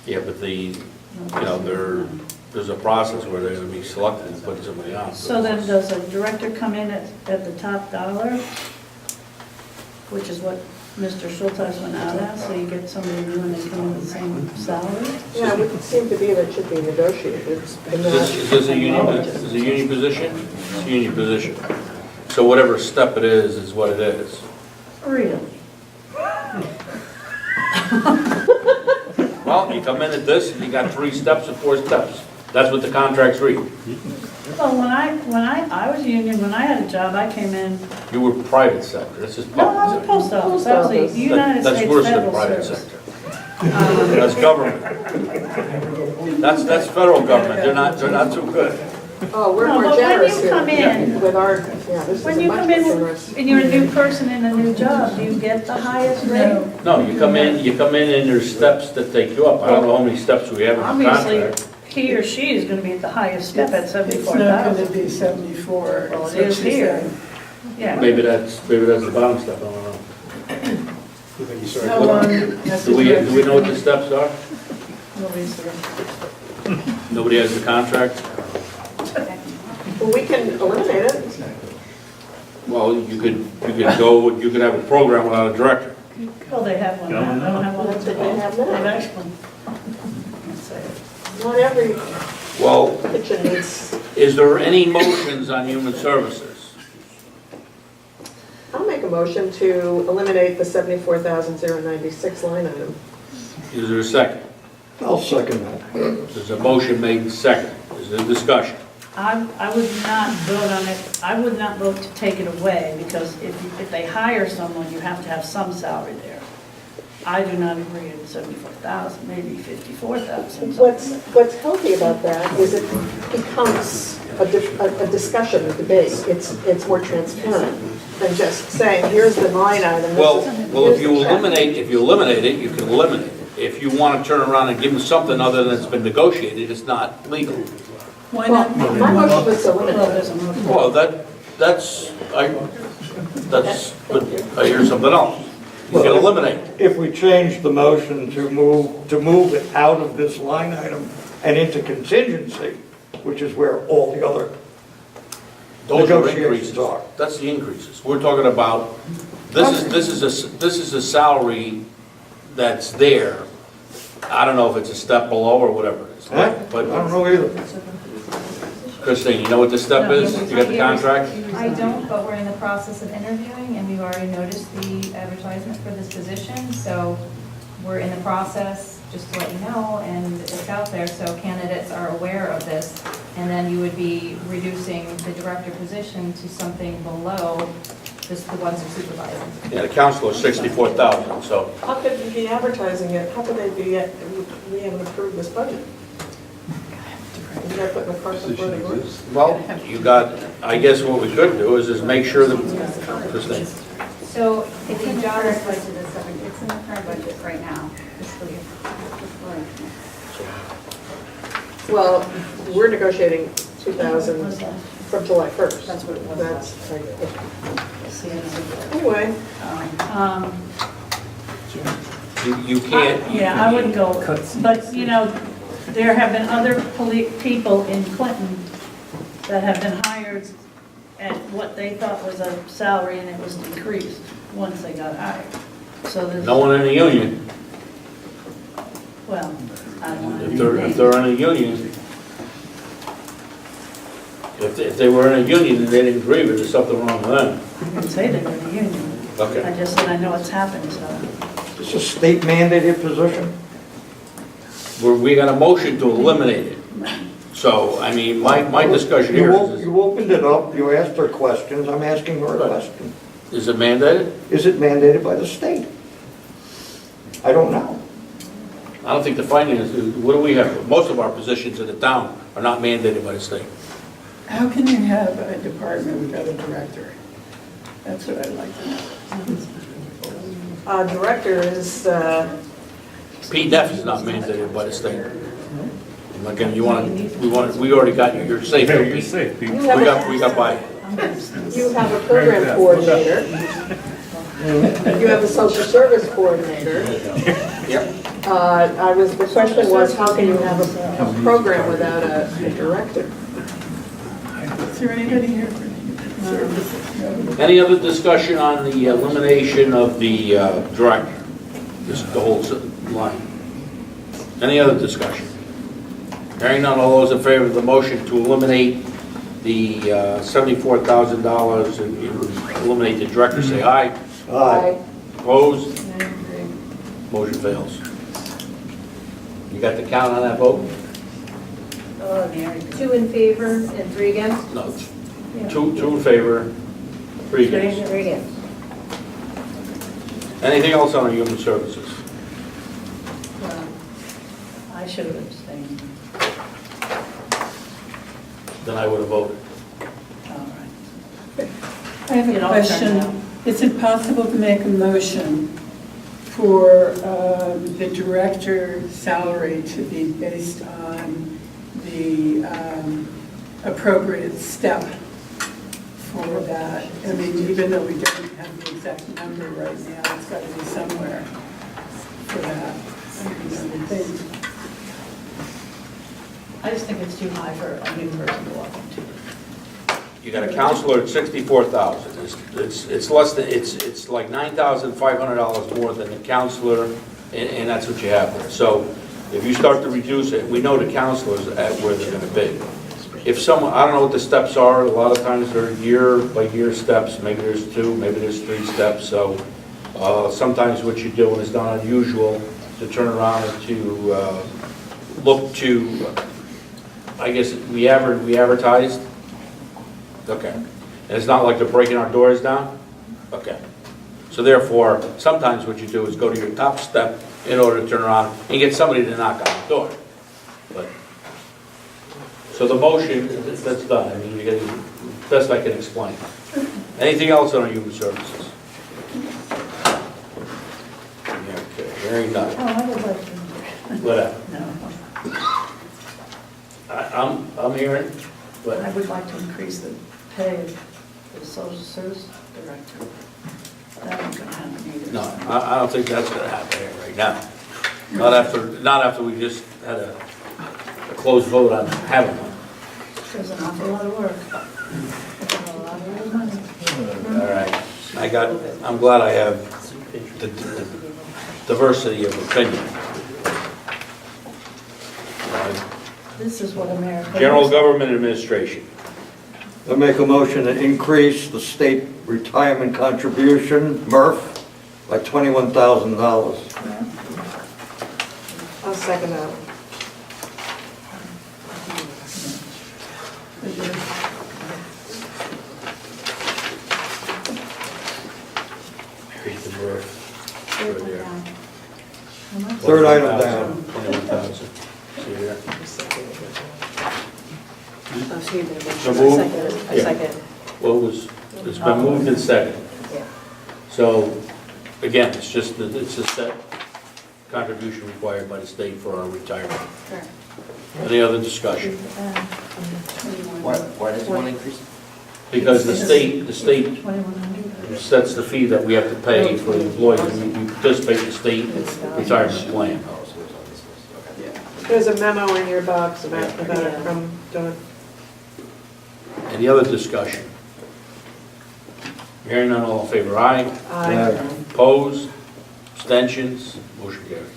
C: Yeah, but there's a process where they're gonna be selected and put somebody on.
G: So then does a director come in at the top dollar? Which is what Mr. Schulteis went out at, so you get somebody new and they come in with the same salary?
F: Yeah, it would seem to be that it should be negotiated.
C: Is this a union position? It's a union position. So whatever step it is what it is.
G: Really?
C: Well, you come in at this, and you got 3 steps or 4 steps. That's what the contracts read.
G: Well, when I was union, when I had a job, I came in,
C: You were private sector, this is
G: no, I was
C: public
G: a post office, I was
F: Post
G: a United
C: sector. That's
G: States
C: worse than
G: Federal
C: private
G: Service.
C: sector. That's government. That's federal government, they're not too good.
F: Oh, we're
G: No,
F: more
G: but when
F: generous
G: you
F: here.
G: come in-
F: With our, yeah, this is
G: When
F: a
G: you
F: much
G: come
F: more
G: in
F: generous.
G: and you're a new person in a new job, do you get the highest rate?
C: No, you come in and there's steps that take you up. I don't know how many steps we have in the
G: Obviously,
C: contract.
G: he or she is gonna be at the highest step at
K: It's not
G: 74,000.
K: gonna be 74.
G: Well,
K: is
G: it
K: what
G: is
K: she
G: here.
K: said.
G: Yeah.
C: Maybe that's the bottom step, I don't know.
A: You think you started-
K: How long has
C: Do we
K: the
C: know what the steps are?
G: Nobody's there.
C: Nobody has the contract?
F: Well, we can eliminate it.
C: Well, you could have a program without a director.
G: Well, they have one now, they don't have one
F: That's what
G: today.
F: they have
G: They've
F: now.
G: actually. Can't say it.
F: Not every
C: Well,
F: kitchen needs,
C: is there any motions on human services?
F: I'll make a motion to eliminate the 74,096 line item.
C: Is there a second?
B: I'll second that.
C: There's a motion made and second. Is there discussion?
G: I would not vote on it, I would not vote to take it away, because if they hire someone, you have to have some salary there. I do not agree with 74,000, maybe 54,000.
F: What's healthy about that is it becomes a discussion, a debate. It's more transparent than just saying, here's the line item.
C: Well, if
F: here's
C: you
F: the check.
C: eliminate it, you can eliminate it. If you want to turn around and give them something other than it's been negotiated, it's not legal.
K: Why
F: Well,
K: not?
F: my motion was to
G: Well,
F: eliminate
G: there's
F: it.
G: a motion.
C: Well, but I hear something else. You can eliminate it.
B: If we change the motion to move it out of this line item and into contingency, which is where all the other
C: Those are
B: negotiations
C: increases.
B: are.
C: That's the increases. We're talking about, this is a salary that's there. I don't know if it's a step below or whatever it is.
B: I
C: But
B: don't know either.
C: Christine, you know what the step is? You got the contract?
H: I don't, but we're in the process of interviewing, and we've already noticed the advertisement for this position, so we're in the process, just to let you know, and it's out there, so candidates are aware of this, and then you would be reducing the director position to something below just the ones who supervising.
C: Yeah, the council is 64,000, so.
F: How could you be advertising it? How could they be, we haven't approved this budget? gotta put in the cart before the horse.
C: Well, you got, I guess what we could do is make sure that, Christine,
H: So if you jot this budget, it's in the current budget right now, fiscal year.
F: Well, we're negotiating 2,000
G: What's that?
F: from July 1st.
G: That's what it was.
F: That's,
G: See, it's-
F: anyway,
G: Um,
C: you can't.
G: Yeah, I wouldn't go, but, you know, there have been other people in Clinton that have been hired at what they thought was a salary, and it was decreased once they got hired. So there's,
C: No one in the union.
G: well, I don't want to
C: If
G: name
C: they're,
G: names.
C: if they're in a union, if they were in a union and they didn't agree with it, there's something wrong with them.
G: I didn't say they were in the union.
C: Okay.
G: I just said I know it's happened, so.
B: It's a state mandated position.
C: We got a motion to eliminate it. So, I mean, my discussion here is,
B: You opened it up, you asked her questions, I'm asking her a question.
C: is it mandated?
B: Is it mandated by the state? I don't know.
C: I don't think the finance, what do we have? Most of our positions in the town are not mandated by the state.
K: How can you have a department without a director? That's what I'd like to know.
F: director is,
C: P-DEF is not mandated by the state. And again, we already got you, you're safe.
L: Yeah, you're safe.
F: you
C: We
F: have
C: got by.
F: you have a program coordinator. You have a social service coordinator.
C: Yep.
F: The question was, how can you have a program without a director?
K: Is there anybody here for services? No?
C: Any other discussion on the elimination of the director? Just the whole line. Any other discussion? Hearing none, all those in favor of the motion to eliminate the $74,000 and eliminate the director, say aye.
B: Aye.
C: Opposed? Motion fails. You got the count on that vote?
G: Oh, Mary.
E: 2 in favor and 3 against?
C: No, two in favor, 3 against.
E: 3 against.
C: Anything else on human services?
G: Well, I should have abstained.
C: Then I would have voted.
G: All right.
K: I have
G: It
K: a
G: all turned
K: question.
G: out.
K: Is it possible to make a motion for the director's salary to be based on the appropriate step for that? I mean, even though we don't have the exact number right now, it's got to be somewhere for that. I mean, I would think.
G: I just think it's too high for a new person to walk into.
C: You got a counselor at 64,000. It's less than, it's like $9,500 more than the counselor, and that's what you have there. So if you start to reduce it, we know the counselors at where they're gonna be. If someone, I don't know what the steps are, a lot of times they're year by year steps, maybe there's 2, maybe there's 3 steps, so sometimes what you're doing is not unusual to turn around and to look to, I guess, we advertised. Okay. And it's not like they're breaking our doors down? Okay. So therefore, sometimes what you do is go to your top step in order to turn around and get somebody to knock on the door. But, so the motion, that's done. I mean, you get best I can explain. Anything else on human services? Okay, hearing none.
G: Oh, I would like to.
C: Whatever.
G: No,
C: I'm hearing, but
G: I would like to increase the pay of the social service director. That ain't gonna happen either.
C: no, I don't think that's gonna happen here right now. Not after we just had a closed vote on having one.
G: There's an awful lot of work. There's a lot of money.
C: All right, I'm glad I have the diversity of opinion.
G: This is what America.
C: General Government Administration.
B: I make a motion to increase the state retirement contribution, MRF, by $21,000.
F: I'll second that.
C: Here's the birth. Right there.
B: Third item down.
C: 21,000. See there?
E: Oh, so you made a motion.
C: So moved?
E: I
C: Yeah.
E: second.
C: Well, it's been moved and seconded.
E: Yeah.
C: So, again, it's just that it's a set contribution required by the state for our retirement. Any other discussion?
L: Why does one increase?
C: Because the state
G: 2,100.
C: sets the fee that we have to pay for the employees, and we participate in the state retirement plan.
L: Oh, so it's on this list, okay.
F: There's a memo in your box about it from Don.
C: Any other discussion? Hearing none, all in favor, aye.
F: Aye.
C: Opposed? Abstentions? Motion carries.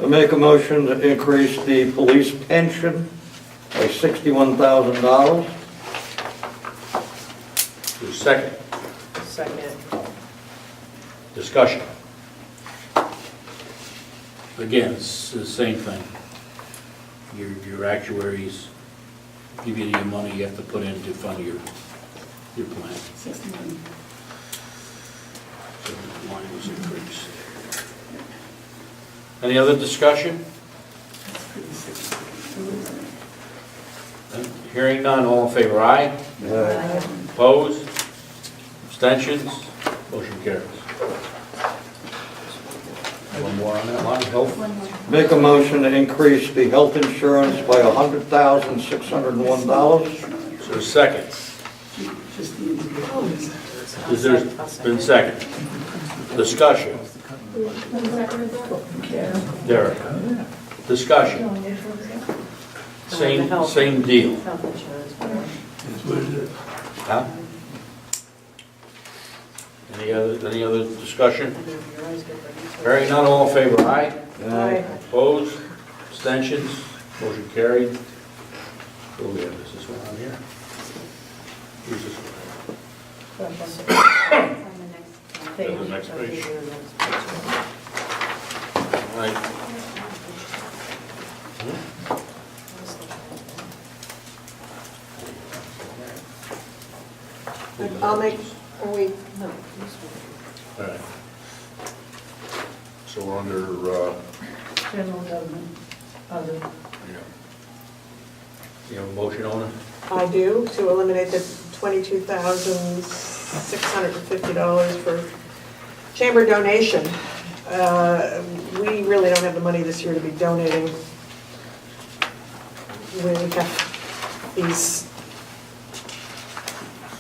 B: I make a motion to increase the police pension by $61,000.
C: Your second,
E: Second.
C: discussion. Again, it's the same thing. Your actuaries give you the money you have to put in to fund your plan.
G: 61.
C: So the line was increased. Any other discussion? Hearing none, all in favor, aye. Opposed? Abstentions? Motion carries. One more on that line, health?
B: Make a motion to increase the health insurance by $100,601.
C: Is there a second? Is there been second? Discussion. Derek. Discussion. Same deal.
E: Health insurance.
D: That's what it is.
C: Huh? Any other discussion? Hearing none, all in favor, aye.
F: Aye.
C: Opposed? Abstentions? Motion carried. What do we have, is this one on here? Who's this one? The next page. All right.
F: I'll make, are we,
C: All right. So we're under,
G: General government, other.
C: you have a motion on it?
F: I do, to eliminate the $22,650 for chamber donation. We really don't have the money this year to be donating. We have these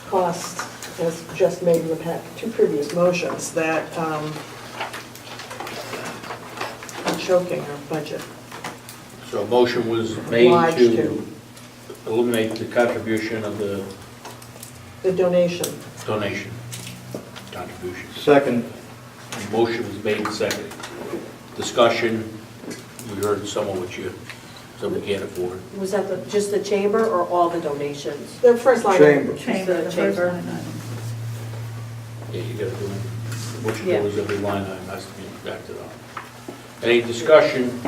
F: costs, as just made in the two previous motions, that are choking our budget.
C: So a motion was made
F: Obliged
C: to
F: to.
C: eliminate the contribution of the
F: The donation.
C: donation contribution.
B: Second.
C: Motion was made and seconded. Discussion, we heard some of what you, some we can't afford.
E: Was that just the chamber or all the donations?
F: The first line.
B: Chamber.
G: Chamber, the
E: Chamber.
G: first line item.
C: Yeah, you gotta do it. What you
E: Yeah.
C: do is every line item has to be backed up. Any discussion?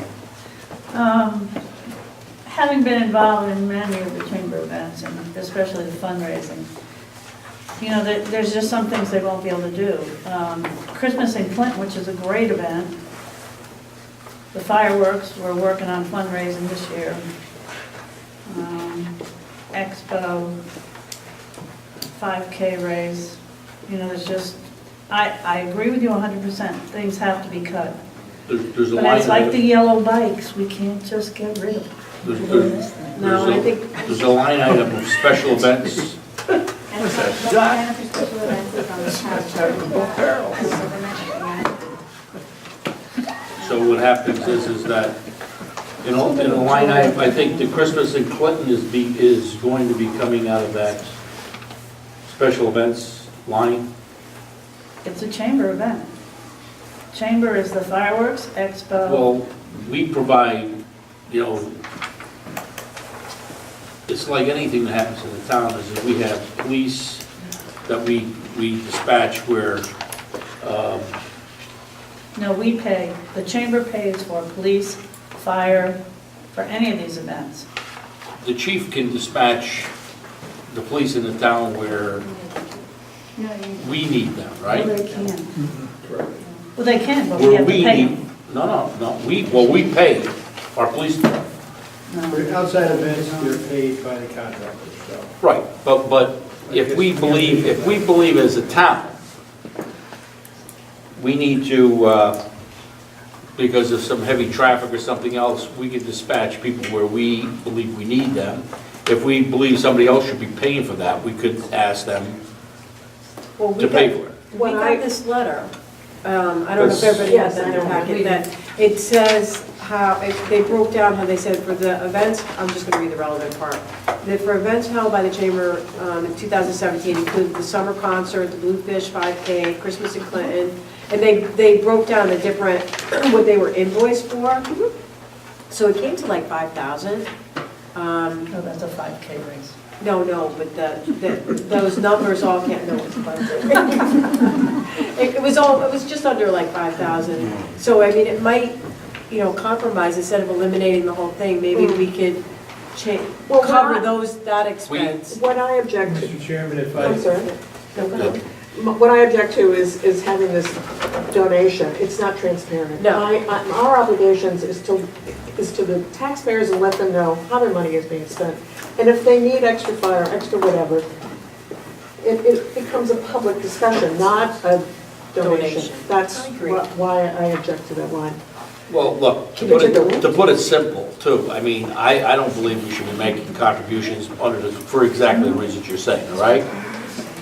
G: Having been involved in many of the chamber events, and especially the fundraising, you know, there's just some things they won't be able to do. Christmas in Clinton, which is a great event. The fireworks, we're working on fundraising this year. Expo, 5K race, you know, there's just, I agree with you 100%, things have to be cut.
C: There's a
G: But
C: line
G: it's like the
C: item.
G: yellow bikes, we can't just get rid of them.
C: There's
E: No, I think,
C: a line item of special events.
H: And the plan for special events is on the
C: So what happens is that, in a line item, I think the Christmas in Clinton is going to be coming out of that special events line.
G: It's a chamber event. Chamber is the fireworks, expo.
C: Well, we provide, you know, it's like anything that happens in the town, is that we have police that we dispatch where,
G: No, we pay, the chamber pays for police, fire, for any of these events.
C: the chief can dispatch the police in the town where we need them,
G: Well,
C: right?
G: they can. Well, they can, but we
C: Where
G: have to
C: we
G: pay
C: need,
G: them.
C: no, we pay our police department.
J: For outside events, they're paid by the contractor, so.
C: Right, but if we believe as a town, we need to, because of some heavy traffic or something else, we could dispatch people where we believe we need them. If we believe somebody else should be paying for that, we could ask them
E: Well, we
C: to pay
E: got-
C: for it.
E: We got this letter, I don't know if everybody has that in their packet, that it says how, they broke down how they said for the events, I'm just gonna read the relevant part. That for events held by the Chamber in 2017 included the summer concert, the Bluefish 5K, Christmas in Clinton, and they broke down the different, what they were invoiced for. So it came to like 5,000.
G: No, that's a 5K race.
E: No, but those numbers all can't, no, it's it was just under like 5,000. So, I mean, it might, compromise, instead of eliminating the whole thing, maybe we could
F: Well,
E: cover
F: what
E: that expense.
F: What I object to,
J: Mr. Chairman, if
F: I'm
J: I,
F: sorry.
E: No, go ahead.
F: What I object to is having this donation. It's not transparent.
E: No.
F: Our obligations is to the taxpayers and let them know how their money is being spent. And if they need extra fire, extra whatever, it becomes a public discussion, not a donation. That's
E: I agree.
F: why I object to that line.
C: Well, look,
F: Can you take a look?
C: to put it simple, too, I mean, I don't believe we should be making contributions for exactly the reasons you're saying, all right?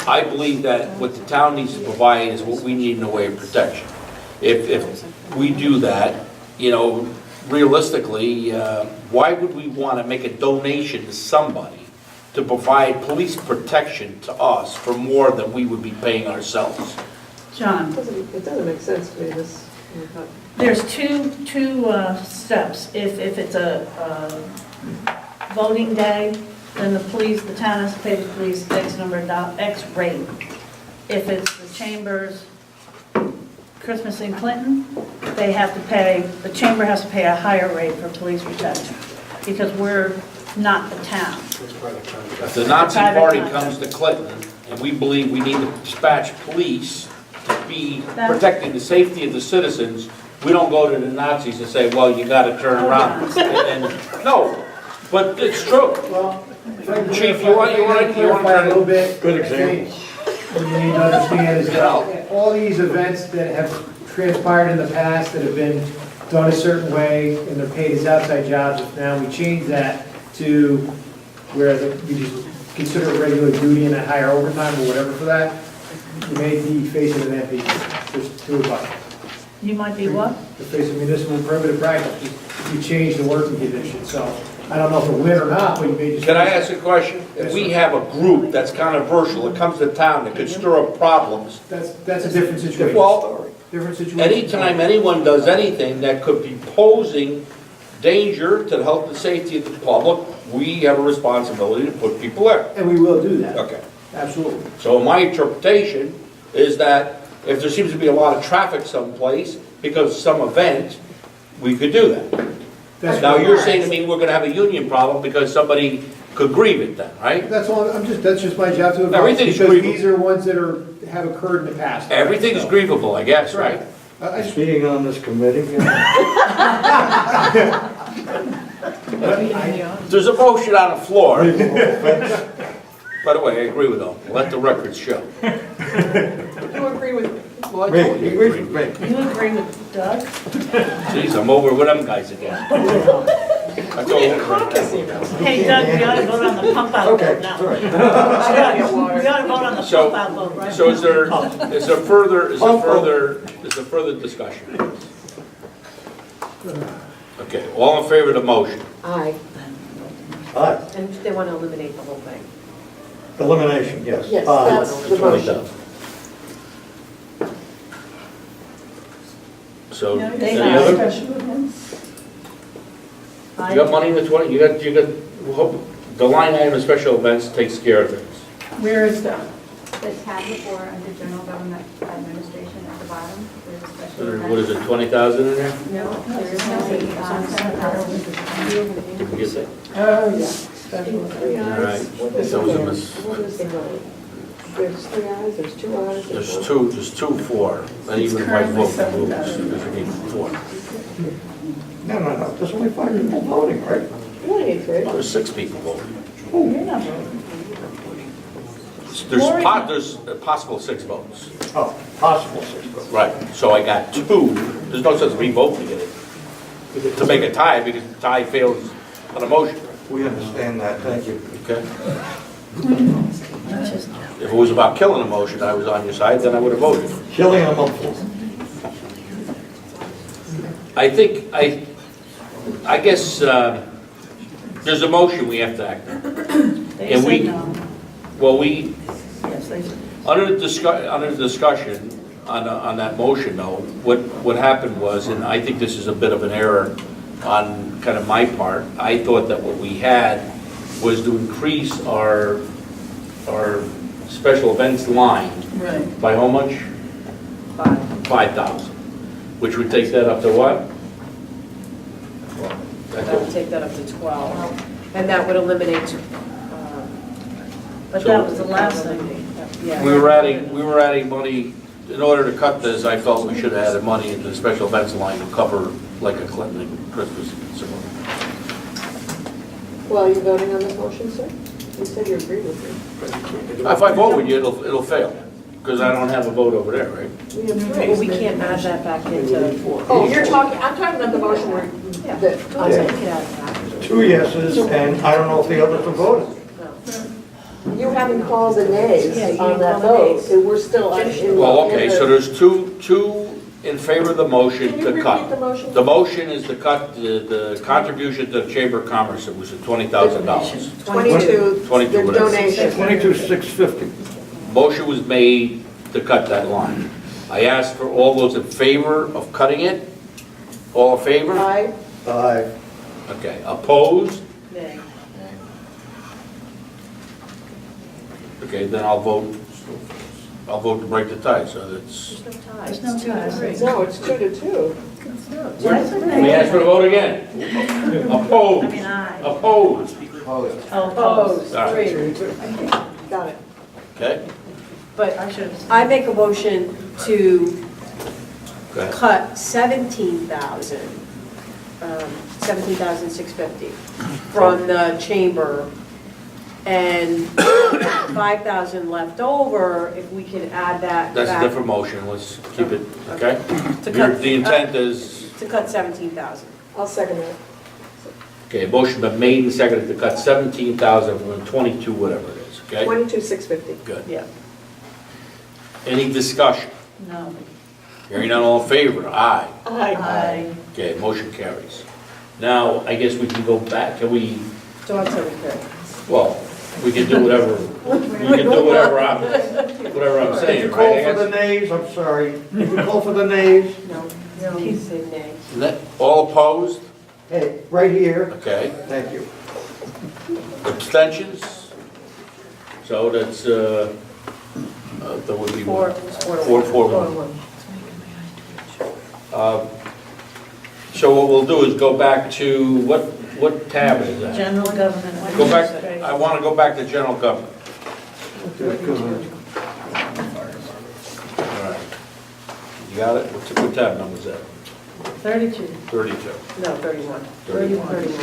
C: I believe that what the town needs to provide is what we need in the way of protection. If we do that, realistically, why would we want to make a donation to somebody to provide police protection to us for more than we would be paying ourselves?
G: John,
F: It doesn't make sense to me, this.
G: there's two steps. If it's a voting day, then the town has to pay the police X number of X rate. If it's the chamber's Christmas in Clinton, the chamber has to pay a higher rate for police protection, because we're not the town.
C: If the Nazi party comes to Clinton, and we believe we need to dispatch police to be protecting the safety of the citizens, we don't go to the Nazis and say, well, you gotta turn around. No, but it's true.
J: well, if I can
C: Chief, you want
J: clarify a little bit.
B: Good
J: I think
B: example.
J: What you need to understand is that all these events that have transpired in the past that have been done a certain way and they're paid as outside jobs, if now we change that to where we just consider it regular duty and a higher overtime or whatever for that, you may be facing an MP, just to advise.
G: You might be what?
J: To face a municipal prohibitive practice, if you change the working conditions, so I don't know if it'll win or not, but you may just.
C: Can I ask a question? If we have a group that's controversial, that comes to town, that could stir up problems,
J: That's a different situation.
C: well,
J: Different situation.
C: anytime anyone does anything that could be posing danger to the health and safety of the public, we have a responsibility to put people there.
J: And we will do that.
C: Okay.
J: Absolutely.
C: So my interpretation is that if there seems to be a lot of traffic someplace because of some event, we could do that.
J: That's
C: Now,
J: what-
C: you're saying to me we're gonna have a union problem because somebody could grieve it then, right?
J: That's all, that's just my job to advise.
C: Everything's
J: Because
C: grievable.
J: these are ones that have occurred in the past.
C: Everything's
J: So-
C: grievable, I guess, right?
J: I just-
B: Being on this committee,
C: There's a motion on the floor. By the way, I agree with them. Let the records show.
F: You agree with me?
C: Well, I
B: me,
C: told
B: you
C: you.
B: agree with me.
G: You agree with Doug?
C: Jeez, I'm over with them guys again. I told them.
G: Hey, Doug, we ought to vote on the pump out vote
B: Okay,
G: now.
B: all right.
G: We ought to vote on the
C: So-
G: pump out vote, right?
C: So is there further discussion? Okay, all in favor of the motion?
F: Aye.
B: Aye.
E: And they want to eliminate the whole thing.
B: Elimination, yes.
F: Yes,
B: Aye.
F: that's the motion.
C: So,
G: No, they
C: any
G: have
C: other?
K: Special events?
C: You got money in the 20, you got, the line item of special events takes care of things.
K: Where is that?
H: The tab before under general government administration at the bottom, there's a special event.
C: What is it, 20,000 in there?
H: No, there's only 7,000.
C: Did we get that?
K: Oh, yeah. Special events.
F: Three
C: All
F: eyes.
C: right.
F: What is
C: That was a
F: there?
C: miss.
F: What is there? There's three eyes, there's two eyes.
C: There's two for, and even if I vote for moves, there's only four.
B: No, there's only 5 people voting, right?
F: You only need three.
C: There's 6 people voting.
G: You're not voting.
C: There's a possible 6 votes.
B: Oh, possible 6 votes.
C: Right, so I got 2. There's no sense re-voting it to make a tie, because the tie fails on a motion,
B: We understand that, thank you.
C: okay? If it was about killing a motion, I was on your side, then I would have voted.
B: Killing a month.
C: I think, I guess, there's a motion we have to act on.
G: They
C: And we-
G: said no.
C: Well, we,
G: Yes, they said.
C: under the discussion on that motion though, what happened was, and I think this is a bit of an error on kind of my part, I thought that what we had was to increase our special events line
G: Right.
C: by how much?
E: 5.
C: 5,000, which would take that up to what?
E: That would take that up to 12. And that would eliminate,
G: But that was the last thing.
E: yeah.
C: We were adding money, in order to cut this, I felt we should have added money into the special events line to cover like a Clinton and Christmas and so on.
F: Well, are you voting on this motion, sir? You said you agreed with me.
C: If I vote with you, it'll fail, because I don't have a vote over there, right?
F: We have
E: Well,
F: three.
E: we can't add that back into 4.
F: Oh, I'm talking about the motion where, that,
E: Go ahead, you can add it back.
B: 2 yeses, and I don't know if the others are voted.
E: No.
F: you haven't called the nays
E: Yeah, you
F: on
E: didn't
F: that
E: call the
F: vote.
E: nays.
F: So we're still in.
C: Well, okay,
F: in the-
C: so there's two in favor of the motion
F: Can you
C: to
F: repeat
C: cut.
F: the motion?
C: The motion is to cut the contribution to the Chamber of Commerce, it was $20,000.
F: 22,
C: 22,
F: the
C: whatever.
F: donation.
B: 22,650.
C: Motion was made to cut that line. I asked for all those in favor of cutting it. All in favor?
F: Aye.
B: Aye.
C: Okay, opposed?
E: Nay.
C: Okay, then I'll vote to break the tie, so that's,
E: There's no ties.
G: There's no
E: It's 2 to
G: ties.
E: 3.
F: No, it's 2-2.
G: Why is it
C: we
G: nay?
C: ask for the vote again.
G: I
C: Opposed?
G: mean, aye.
C: Opposed?
G: Oh,
E: Opposed,
C: All right.
E: 3.
F: Got it.
C: Okay,
E: But
G: I should have.
E: I make a motion to
C: go ahead.
E: cut 17,000, 17,650 from the chamber, and 5,000 left over, if we can add that
C: That's a
E: back.
C: different motion, let's keep it, okay?
E: To
C: Your-
E: cut-
C: The intent is,
E: To cut 17,000.
F: I'll second that.
C: okay, motion been made and seconded to cut 17,000 from 22, whatever it is, okay?
F: 22,650.
C: Good.
E: Yeah.
C: Any discussion?
G: No.
C: Hearing none, all in favor? Aye.
F: Aye.
G: Aye.
C: Okay, motion carries. Now, I guess we can go back, can we,
E: So I said we could.
C: well, we can do whatever, we can do whatever I'm
B: If
C: saying,
B: you
C: right?
B: call
C: I
B: for the
C: guess?
B: nays, I'm sorry. If you call for the nays,
E: No, he said nay.
C: All opposed?
B: hey, right here,
C: Okay.
B: thank you.
C: Abstentions? So that's, that would be.
E: 4, it was 4 to 1.
C: 4-1. So what we'll do is go back to, what tab is that?
G: General government.
C: Go back, I want to go back to general government. All right. You got it? What tab number is that?
G: 32.
C: 32.
E: No, 31.
C: 31.
E: 31.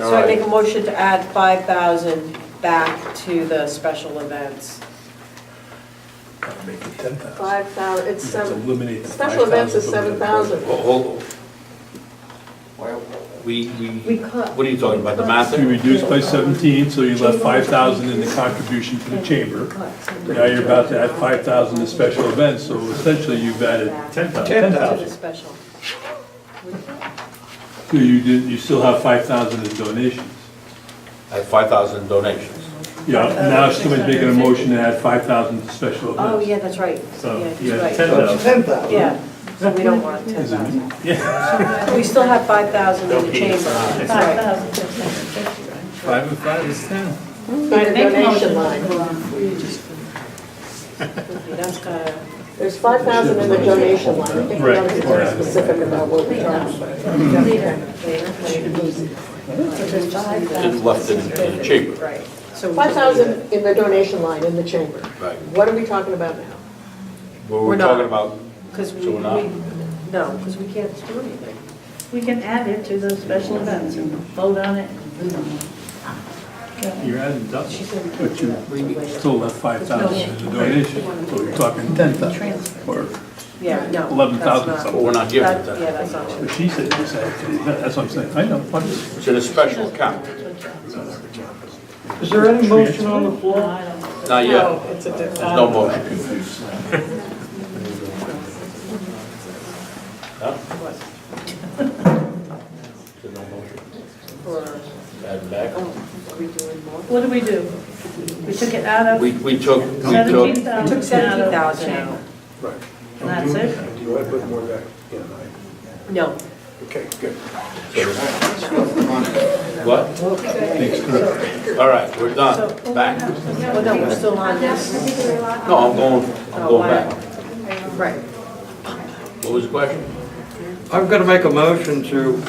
C: All
E: So I make
C: right.
E: a motion to add 5,000 back to the special events.
A: Make it 10,000.
F: 5,000, it's
A: Let's
F: 7,
A: eliminate the
F: special events is
A: 5,000 from the-
F: 7,000.
C: Hold. We,
E: cut.
C: what are you talking about, the math
D: You
C: there?
D: reduced by 17, so you left 5,000 in the contribution to the chamber. Now you're about to add 5,000 to special events, so essentially you've added 10,000.
E: To the special.
D: So you still have 5,000 in donations.
C: I have 5,000 donations.
D: Yeah, and now somebody's making a motion to add 5,000 to special events.
E: Oh, yeah, that's right.
D: So
E: Yeah,
D: you
E: that's
D: had
E: right.
D: 10,000.
B: 10,000.
E: Yeah, so we don't want 10,000. We still have 5,000 in the chamber. That's right.
G: 5,650, right?
A: 5 and 5 is 10.
F: In the donation line.
E: That's kind of,
F: There's 5,000 in the donation line. I think we ought to be more specific about what we're talking about.
C: It's left in the chamber.
E: right. So
F: 5,000 in the donation line in the chamber.
C: Right.
F: What are we talking about now?
C: What
E: We're
C: we're
E: not.
C: talking about,
E: Because
C: So we're not?
E: no, because we can't do anything.
G: We can add it to the special events and vote on it.
D: You're adding double, but you still left 5,000 as a donation, so you're talking 10,000 or
E: Yeah, no.
D: 11,000
E: that's not-
D: something.
C: We're not giving it
E: that-
C: to
E: Yeah,
C: them.
E: that's not true.
D: But she said you said, that's what I'm saying, I know, I'm just.
C: It's in a special account.
B: Is there any motion on the floor?
G: I don't know.
C: Not yet.
F: No, it's a
C: There's no motion. Huh? There's no motion.
E: For,
C: Add it back.
E: oh, are we doing more?
G: What did we do? We took it out of
C: We took,
G: 17,000.
E: Took 17,000 out.
G: And that's it?
A: You want to put more back? Yeah,
E: No.
A: okay, good.
C: what? All right, we're done. Back.
E: Well, no, we're still on this.
C: No, I'm going back.
E: Right.
C: What was the question?
B: I'm gonna make a motion to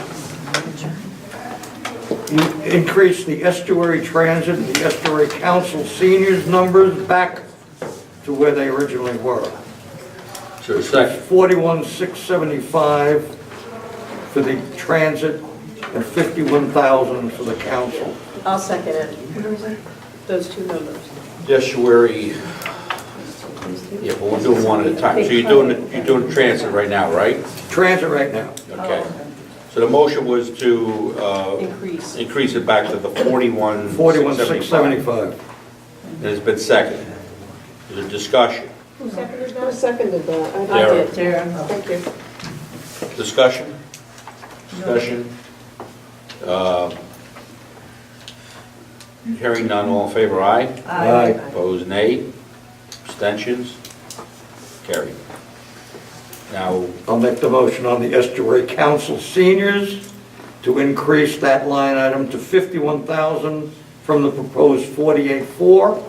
B: increase the estuary transit and the estuary council seniors numbers back to where they originally were.
C: So a second.
B: 41,675 for the transit and 51,000 for the council.
E: I'll second it. Those two numbers.
C: Estuary, yeah, but we're doing one at a time. So you're doing transit right now, right?
B: Transit right now.
C: Okay. So the motion was to increase it back to the 41,675.
B: 41,675.
C: And it's been seconded. Is there discussion?
F: Who seconded that?
E: I
C: Tara.
E: did.
G: Tara.
F: Thank you.
C: Discussion? Discussion? Hearing none, all in favor, aye?
B: Aye.
C: Opposed, nay? Abstentions? Carried. Now,
B: I'll make the motion on the estuary council seniors to increase that line item to 51,000 from the proposed 48,400.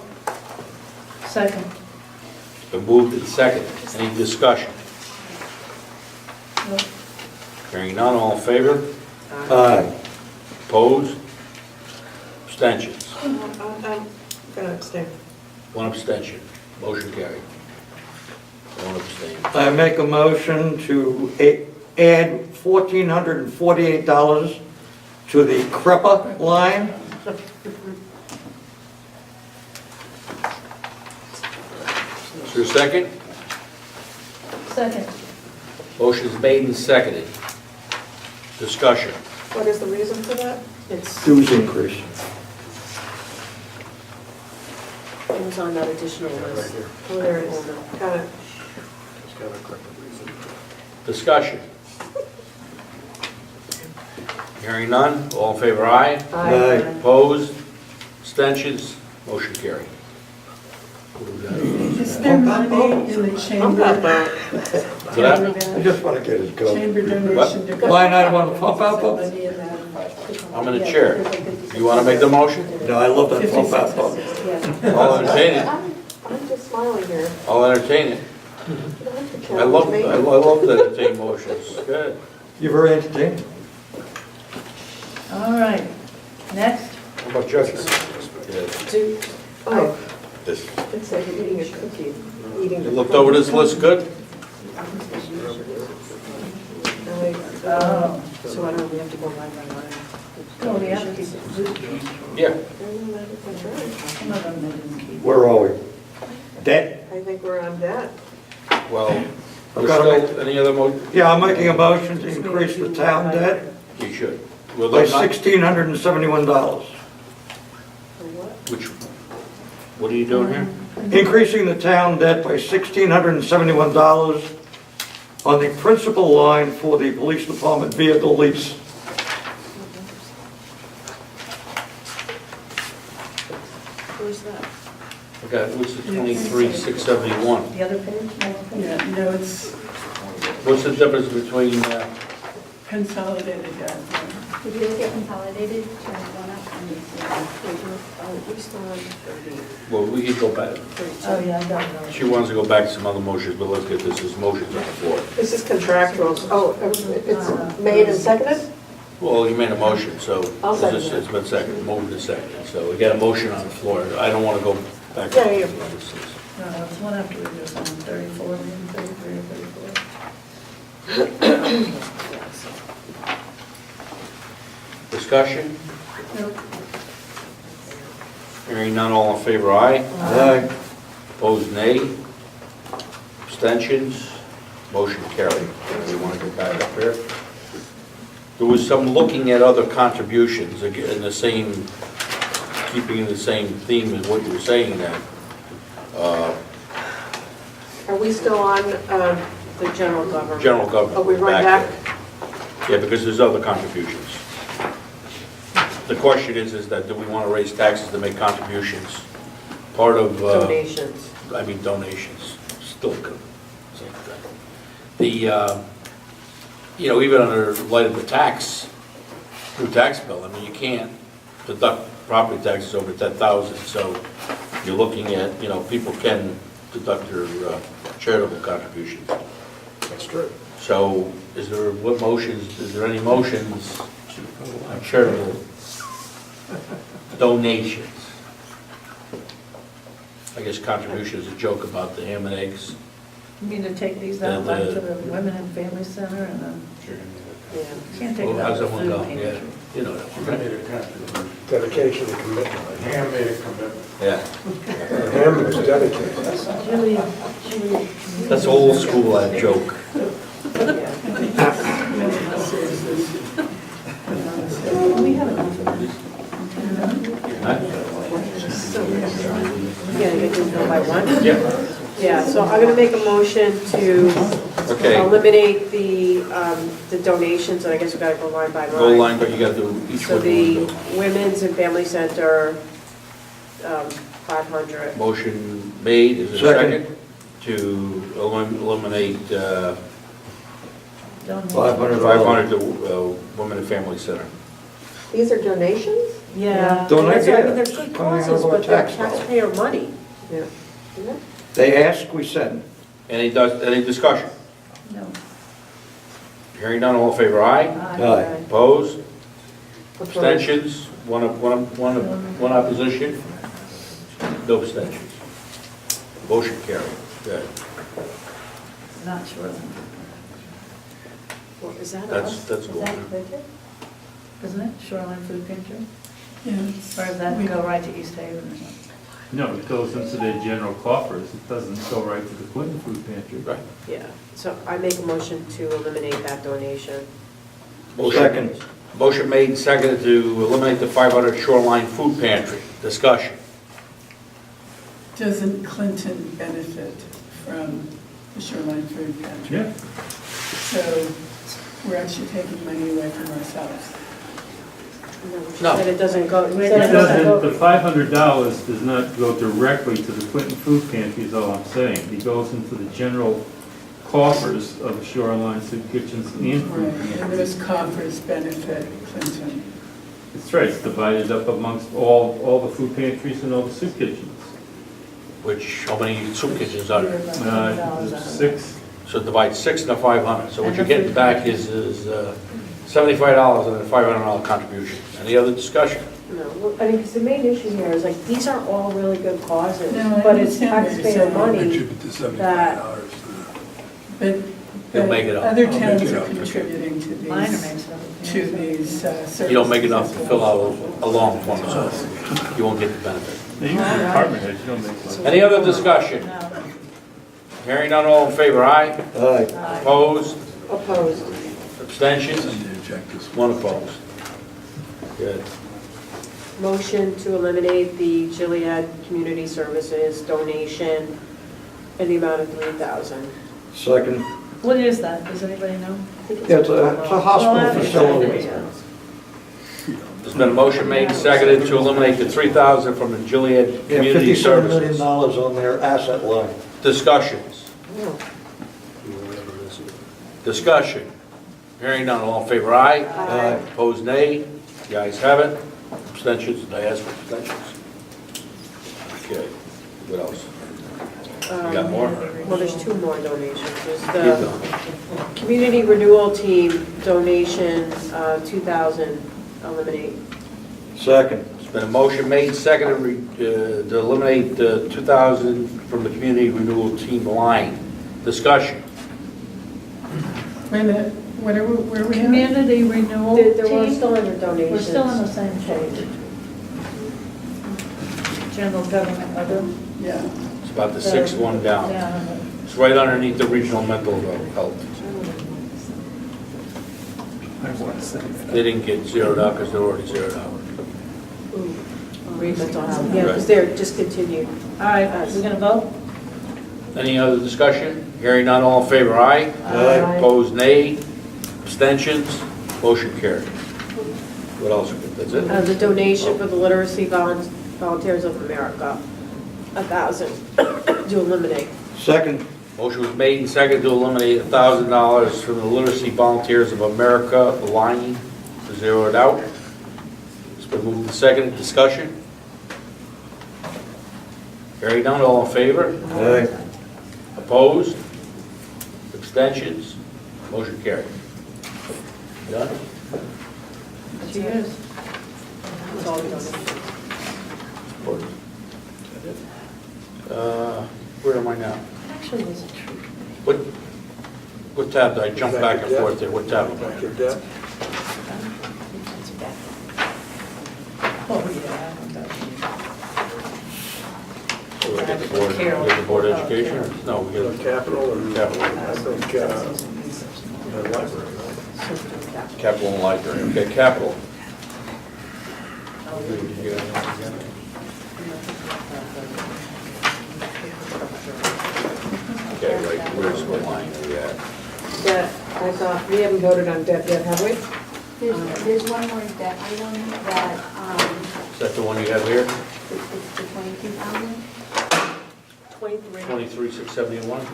G: Second.
C: it's been moved and seconded. Any discussion?
G: No.
C: Hearing none, all in favor?
B: Aye.
C: Opposed? Abstentions?
F: I'm gonna abstain.
C: One abstention. Motion carried. One abstain.
B: I make a motion to add $1,448 to the CREPA line.
C: Is there a second?
G: Second.
C: Motion's made and seconded. Discussion.
F: What is the reason for that?
E: It's,
B: Dues increase.
E: it was on that additional list.
F: Oh, there it is. Got it.
C: Discussion. Hearing none, all in favor, aye?
B: Aye.
C: Opposed? Abstentions? Motion carried. What do we got?
K: Is there money in the
F: I'm
K: chamber?
F: not that.
C: What's that?
B: I just want to get it going.
K: Chamber donation to.
B: Line item on the pump out pump?
K: Money in that.
C: I'm in the chair. You want to make the motion?
B: No, I love that pump out pump.
C: I'll entertain it.
F: I'm just smiling here.
C: I'll entertain it.
F: You don't have to
C: I love
F: challenge me.
C: to entertain motions. Good.
B: You're very entertaining.
G: All right. Next.
C: How about justice?
F: Oh,
C: This.
F: it said you're eating a cookie. Eating
C: You
F: the
C: looked over this list good?
G: Oh.
E: So I don't, we have to go line by line.
G: No, we have to keep,
C: Yeah.
F: That's right.
G: some of them they didn't keep.
B: Where are we? Debt?
F: I think we're on that.
C: Well,
B: I've got to
C: still, any other mo,
B: Yeah, I'm making a motion to increase the town debt
C: you should. Well,
B: by
C: let's not-
B: $1,671.
C: Which, what are you doing here?
B: Increasing the town debt by $1,671 on the principal line for the police department vehicle lease.
E: Where's that?
C: Okay, what's the 23,671?
G: The other page?
K: Yeah, no, it's
C: What's the difference between,
K: consolidated debt.
H: Did you look at consolidated, turn one up and you see?
E: Oh, we still on 30.
C: well, we can go back.
G: Oh, yeah, I got it.
C: She wants to go back to some other motions, but let's get this as motions on the floor.
F: This is contractuals. Oh, it's made and seconded?
C: Well, you made a motion, so
F: I'll second
C: it's
F: it.
C: it's been seconded, moved and seconded. So we got a motion on the floor. I don't want to go back.
F: Yeah, yeah.
G: No, it's one after we do some 34, maybe 33 or 34.
C: discussion? Hearing none, all in favor, aye.
B: Aye.
C: Opposed, nay. Abstentions, motion carried. You want to go back up here? There was some looking at other contributions, again, in the same, keeping in the same theme as what you were saying then.
F: Are we still on,
E: The general government.
C: General government.
F: oh, we run back?
C: Yeah, because there's other contributions. The question is that do we want to raise taxes to make contributions? Part of,
E: Donations.
C: I mean donations, still good, same thing. The, you know, even under light of the tax, new tax bill, I mean, you can't deduct property taxes over 10,000, so you're looking at, you know, people can deduct their charitable contributions.
A: That's true.
C: So is there, what motions, is there any motions on charitable donations? I guess contribution is a joke about the ham and eggs.
G: You mean to take these out back to the Women and Family Center and then,
E: Yeah.
G: can't take
C: Well,
G: it out
C: how's
G: to
C: that
G: the
C: one
G: food
C: go?
G: pantry.
C: Yeah, you know that.
A: Dedication and commitment.
L: Handmade commitment.
C: Yeah,
A: Ham was dedicated.
G: Julie,
C: that's old school, that joke.
G: we have enough of this.
E: Yeah, you can go by one?
C: Yeah.
E: Yeah, so I'm gonna make a motion to
C: Okay,
E: eliminate the donations, and I guess we gotta go line by line.
C: go line, but you gotta do each
E: So
C: one.
E: the Women's and Family Center, 500.
C: Motion made, is there a
B: Second.
C: second? To eliminate
G: Donate.
B: 500.
C: 500 to Women and Family Center.
F: These are donations?
E: Yeah.
B: Donate,
E: That's right. I mean,
B: yeah.
E: they're good
B: Coming out of
E: causes,
B: our
E: but they're
B: tax dollars.
E: taxpayer money.
F: Yeah.
B: They ask, we send.
C: Any discussion?
G: No.
C: Hearing none, all in favor, aye.
B: Aye.
C: Opposed?
F: Opposed.
C: Abstentions? One opposition? No abstentions. Motion carried. Good.
G: Not sure.
E: Well, is that
C: That's,
E: us?
C: that's
G: Is
C: cool.
G: that Victor? Isn't it Shoreline Food Pantry?
K: Yeah.
G: Or does that go right to East Haven or something?
M: No, it goes into their general coffers, it doesn't go right to the Clinton Food Pantry.
C: Right.
E: Yeah, so I make a motion to eliminate that donation.
B: Second.
C: Motion made and seconded to eliminate the 500 Shoreline Food Pantry. Discussion.
K: Doesn't Clinton benefit from the Shoreline Food Pantry?
M: Yeah.
K: So we're actually taking money away from ourselves.
C: No.
E: That it doesn't go,
G: It
M: It
E: it doesn't
M: doesn't, the
E: go.
M: $500 does not go directly to the Clinton Food Pantry, is all I'm saying. It goes into the general coffers of Shoreline Soup Kitchens and
K: Right,
M: Food
K: and
M: Pantry.
K: those coffers benefit Clinton.
M: That's right, it's divided up amongst all the food pantries and all the soup kitchens.
C: Which, how many soup kitchens are there?
M: There's 6.
C: So divide 6 into 500. So what you're getting back is $75 and a $500 contribution. Any other discussion?
E: No, well, I mean, because the main issue here is like, these are all really good causes,
K: No, I
E: but it's
K: understand what you're
E: taxpayer
K: saying.
E: money that,
K: But
C: You'll make it up.
K: other towns are contributing to
G: Minor
K: these,
G: makes sense.
K: to these services.
C: You don't make enough to fill out a long form, so you won't get the benefit.
M: They use the department heads, you don't make one.
C: Any other discussion?
G: No.
C: Hearing none, all in favor, aye.
B: Aye.
C: Opposed?
F: Opposed.
C: Abstentions? One opposed. Good.
E: motion to eliminate the Gilead Community Services donation in the amount of $3,000.
B: Second.
G: What is that? Does anybody know?
E: I think
B: Yeah, it's a
G: Oh,
B: hospital
G: that is-
B: facility.
C: There's been a motion made and seconded to eliminate the $3,000 from the Gilead
B: Yeah,
C: Community
B: $57 million
C: Services.
B: on their asset line.
C: Discussions. Discussion. Hearing none, all in favor, aye.
B: Aye.
C: Opposed, nay. The ayes have it. Abstentions, I ask for abstentions. Okay, what else? You got more?
E: Well, there's 2 more donations. There's
C: Keep
E: the
C: going.
E: Community Renewal Team donation, 2,000, eliminate.
B: Second.
C: There's been a motion made and seconded to eliminate 2,000 from the Community Renewal Team line. Discussion.
K: Wait a minute, where we at?
G: Community renewal
E: We're
G: team,
E: still under donations.
G: we're still on the same page. General government other.
K: Yeah.
C: It's about the sixth one down.
G: Yeah,
C: It's right underneath the regional mental health. They didn't get zeroed out because they're already zeroed out.
E: Yeah, because they're discontinued.
G: all right, we're gonna vote?
C: Any other discussion? Hearing none, all in favor, aye.
E: Aye.
C: Opposed, nay. Abstentions, motion carried. What else? That's it?
E: The donation for the Literacy Volunteers of America, 1,000 to eliminate.
B: Second.
C: Motion was made and seconded to eliminate $1,000 from the Literacy Volunteers of America line to zero it out. It's been moved and seconded. Discussion? Hearing none, all in favor?
B: Aye.
C: Opposed? Abstentions? Motion carried. Done?
G: Cheers.
E: That's all we donated.
C: Where am I now?
G: Actually, there's a tree.
C: What tab did I jump back and forth there? What tab am I
A: Back
C: in?
A: your debt.
G: Oh, yeah, I don't know.
C: So we get the board of education? No, we
A: The
C: get
A: capital and,
C: Capital.
A: I think, the library.
C: capital and library. Okay, capital. Okay, right, where's the line are we at?
F: Debt, I thought, we haven't voted on debt yet, have we?
H: There's one more debt item that,
C: Is that the one you have here?
H: it's the 22,000.
E: 23.
C: 23,671?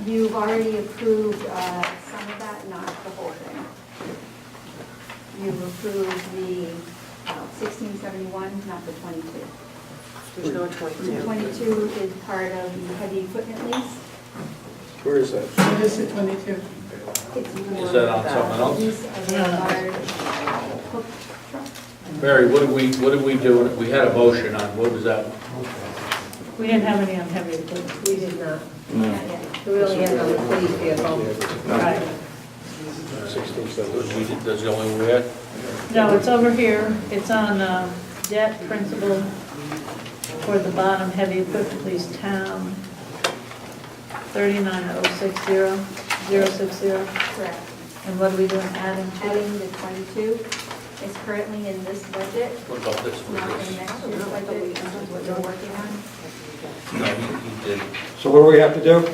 H: You've already approved some of that, not the whole thing. You've approved the 1671, not the 22.
E: There's no
H: The
E: 22.
H: 22 is part of the heavy equipment lease.
A: Where is that?
K: What is it, 22?
H: It's for
C: Is that on something else?
H: lease of a large hook truck.
C: Mary, what did we do? We had a motion on, what was that?
G: We didn't have any on heavy equipment.
E: We did not.
F: We only had on the police vehicle.
G: Right.
A: 16,
C: That's the only one we had?
G: No, it's over here. It's on debt principal toward the bottom, heavy equipment lease town, 39060,
H: Correct.
G: And what are we doing, adding to it?
H: Adding the 22 is currently in this budget,
C: What about this?
H: not in next year's budget, which is what you're working on.
C: No, he did.
B: So what do we have to do?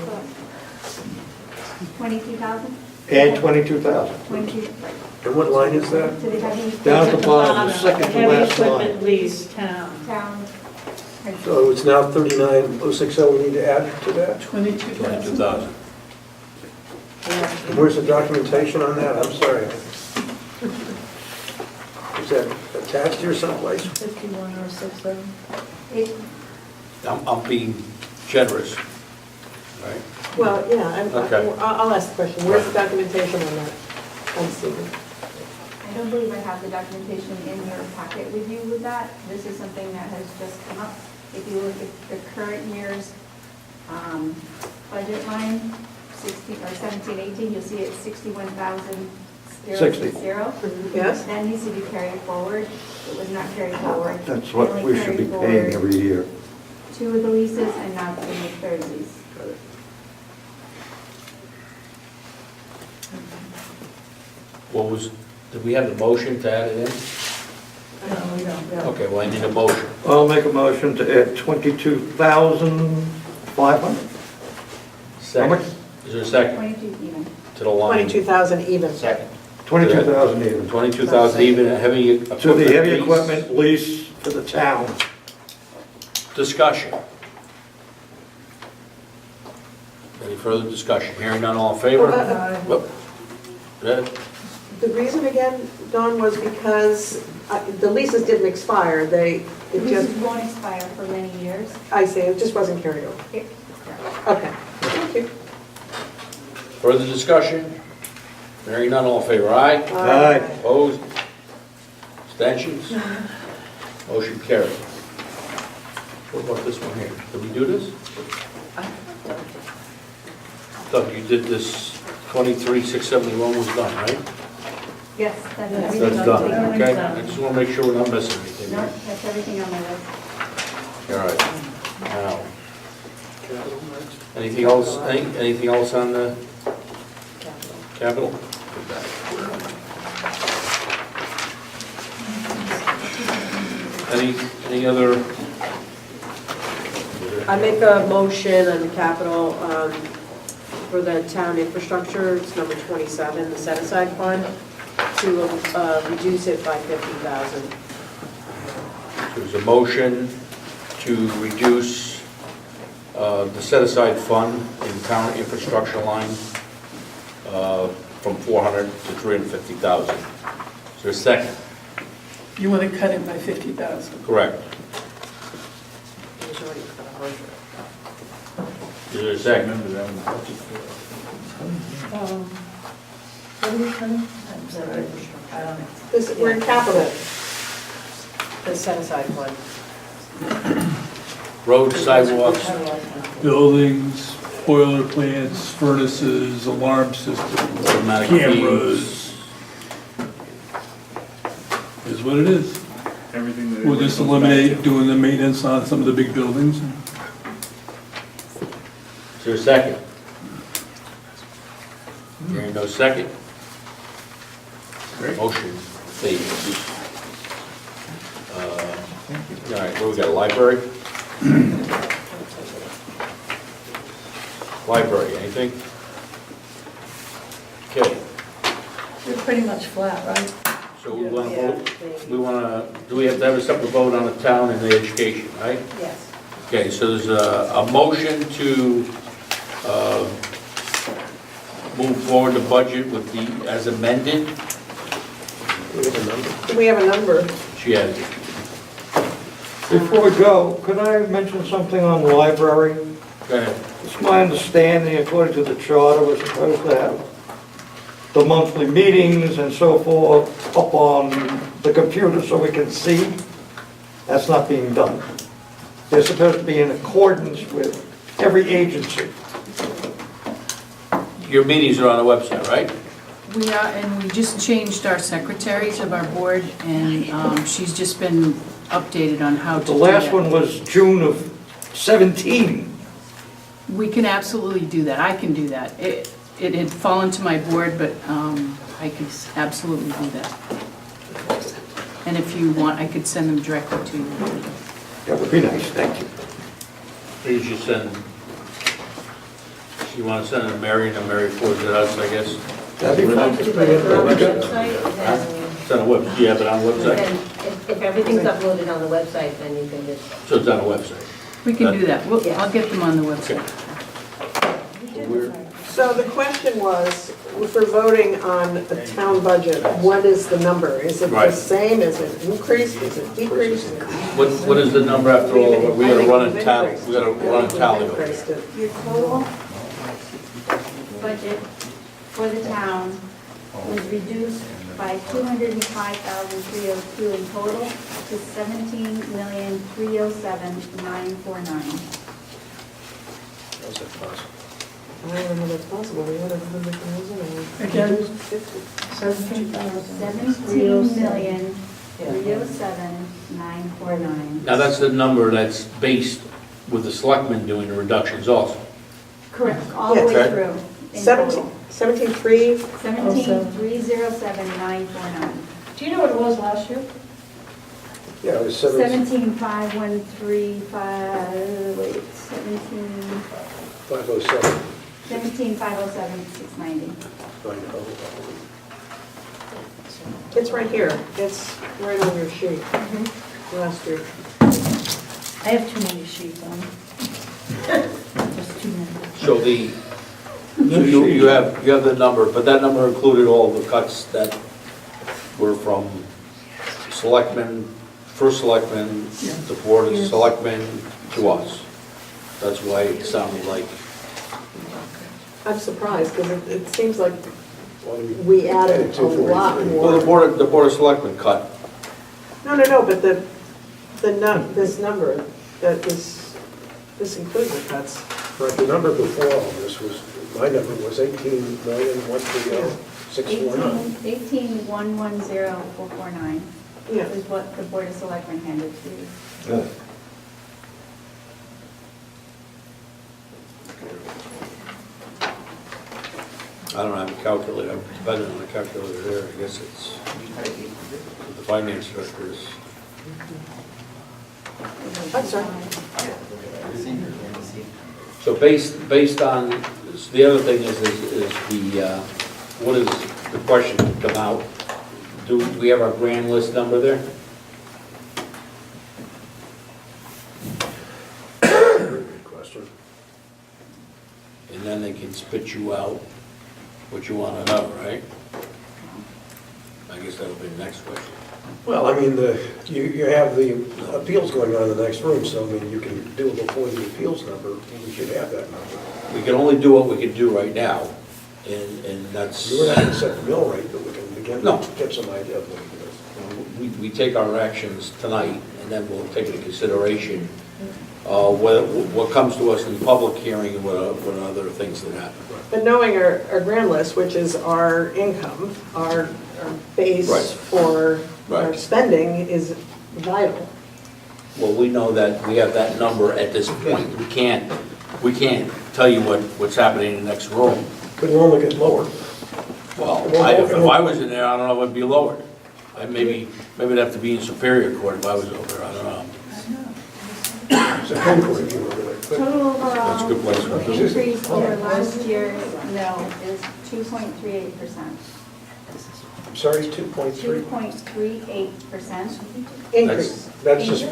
H: 22,000?
B: Add 22,000.
H: 22,
A: And what line is that?
H: to the heavy
B: Down at the
H: equipment
B: bottom, the second to
G: Heavy
B: last
G: equipment
B: line.
G: lease town.
H: town.
A: So it's now 39060 we need to add to that?
K: 22,000.
C: 22,000.
A: And where's the documentation on that? I'm sorry. Is that attached here someplace?
G: 51060.
H: It-
C: I'm being generous, right?
F: Well, yeah,
C: Okay.
F: I'll ask the question, where's the documentation on that? I'm Stephen.
H: I don't believe I have the documentation in your packet with you with that. This is something that has just come up. If you look at the current year's budget line, 17, 18, you'll see it's 61,060.
F: Yes?
H: That needs to be carried forward. It was not carried forward.
B: That's what
H: Only
B: we should be
H: carried
B: paying
H: forward
B: every year.
H: 2 of the leases and not the third lease.
C: What was, did we have the motion to add it in?
G: No, we don't.
C: Okay, well, I need a motion.
B: I'll make a motion to add 22,500.
C: Second. Is there a second
H: 22 even.
C: to the line?
F: 22,000 even.
C: Second.
B: 22,000 even.
C: 22,000 even, heavy equipment.
B: To the heavy
C: lease.
B: equipment lease for the town.
C: Discussion. Any further discussion? Hearing none, all in favor? Whoop. Good.
F: The reason again, Dawn, was because the leases didn't expire, it
H: Leases
F: just,
H: won't expire for many years.
F: I see, it just wasn't carried over.
H: Here.
F: Okay, thank you.
C: Further discussion? Hearing none, all in favor, aye?
B: Aye.
C: Opposed? Abstentions? Motion carried. What about this one here? Did we do this? Doug, you did this 23,671 was done, right?
H: Yes, that's
G: That's
H: everything.
C: That's done,
H: Everything's
C: okay?
H: done.
C: I just want to make sure we're not missing anything.
H: No, that's everything on my list.
C: All right. Now, anything else, anything else on the capital? Any other?
E: I make a motion on the capital for the town infrastructure, it's number 27, the set-aside fund, to reduce it by 50,000.
C: There's a motion to reduce the set-aside fund in town infrastructure line from 400 to 350,000. Is there a second?
K: You want to cut it by 50,000?
C: Correct.
E: It was already cut 100.
C: Is there a second?
M: Remember that one.
G: What are we cutting? I'm sorry, I don't know.
F: We're in capital.
E: The set-aside fund.
C: Roads, sidewalks,
D: Buildings, boiler plants, furnaces, alarm systems,
C: automatic
D: cameras.
C: feeds.
D: Is what it is.
M: Everything that.
D: We'll just eliminate doing the maintenance on some of the big buildings.
C: Is there a second? Hearing no second? Motion fails. All right, what we got, library? Library, anything? Okay,
G: We're pretty much flat, right?
C: so we want to vote, do we have to have a separate vote on the town and the education, right?
E: Yes.
C: Okay, so there's a motion to move forward the budget with the, as amended.
F: Do we have a number?
C: She has it.
B: Before we go, could I mention something on the library?
C: Go ahead.
B: It's my understanding, according to the charter, we're supposed to have the monthly meetings and so forth up on the computer so we can see. That's not being done. They're supposed to be in accordance with every agency.
C: Your meetings are on the website, right?
N: We are, and we just changed our secretaries of our board, and she's just been updated on how to
B: The
N: do
B: last
N: that.
B: one was June of 17.
N: We can absolutely do that, I can do that. It had fallen to my board, but I can absolutely do that. And if you want, I could send them directly to you.
B: That would be nice, thank you.
C: You should send, you want to send it to Mary, and then Mary forwards it us, I guess?
B: That'd be fine.
H: Put it on the website,
C: Huh?
H: then-
C: It's on the web, you have it on the website?
H: then if everything's uploaded on the website, then you can just.
C: So it's on the website.
N: We can do that, I'll get them on the
C: Okay.
N: website.
F: So the question was, if we're voting on a town budget, what is the number? Is it the
C: Right.
F: same? Is it increased? Is it decreased?
C: What is the number after all? We gotta run a tally, we gotta run a tally over it.
F: Increased it.
H: Your total budget for the town was reduced by 205,302 in total to 17,307,949.
F: I don't know how that's possible. We would have 100,000 and
K: Again?
F: reduced 50.
H: 17,307,949.
C: Now, that's the number that's based with the selectmen doing the reductions also.
H: Correct, all the way
C: Yes.
H: through. in
F: 17,300.
H: 17,307,949.
G: Do you know what it was last year?
A: Yeah, it was 7.
H: 17,513, wait,
A: 507.
H: 17,507,690.
F: It's right here. It's right on your sheet. Last year.
G: I have too many sheets on. Just too many.
C: So you have the number, but that number included all the cuts that were from selectmen, first selectmen, the board of selectmen to us. That's why it sounded like,
F: I'm surprised because it seems like we added a lot
C: well, the
F: more.
C: board of selectmen cut.
F: No, but this number, this includes the cuts.
A: Right, the number before all this was, my number was 18,130,649.
H: 18,110,449
F: Yeah.
H: is what the Board of Selectmen handed to you.
C: I don't have a calculator, I'm dependent on a calculator there, I guess it's the finance director's.
F: I'm sorry.
C: So based on, the other thing is the, what is the question to come out? Do we have our grand list number there?
A: Very good question.
C: And then they can spit you out what you want to know, right? I guess that'll be the next question.
A: Well, I mean, you have the appeals going on in the next room, so I mean, you can do it before the appeals number, we should have that number.
C: We can only do what we can do right now, and that's,
A: We're not going to set the mill rate, but we can begin
C: No.
A: to get some idea of what it is.
C: we take our actions tonight, and then we'll take into consideration what comes to us in the public hearing and what other things that happen.
F: But knowing our grand list, which is our income, our base
C: Right.
F: for our
C: Right.
F: spending is vital.
C: Well, we know that we have that number at this point. We can't tell you what's happening in the next room.
A: Could only get lower.
C: Well, if I was in there, I don't know if it'd be lowered. Maybe it'd have to be in Superior Court if I was over there, I don't know.
A: It's a home court review over there. But
H: Total
C: That's a good place.
H: overall increase over last year's mill is 2.38%.
A: I'm sorry, 2.3?
H: 2.38%
F: Increase.
A: That's just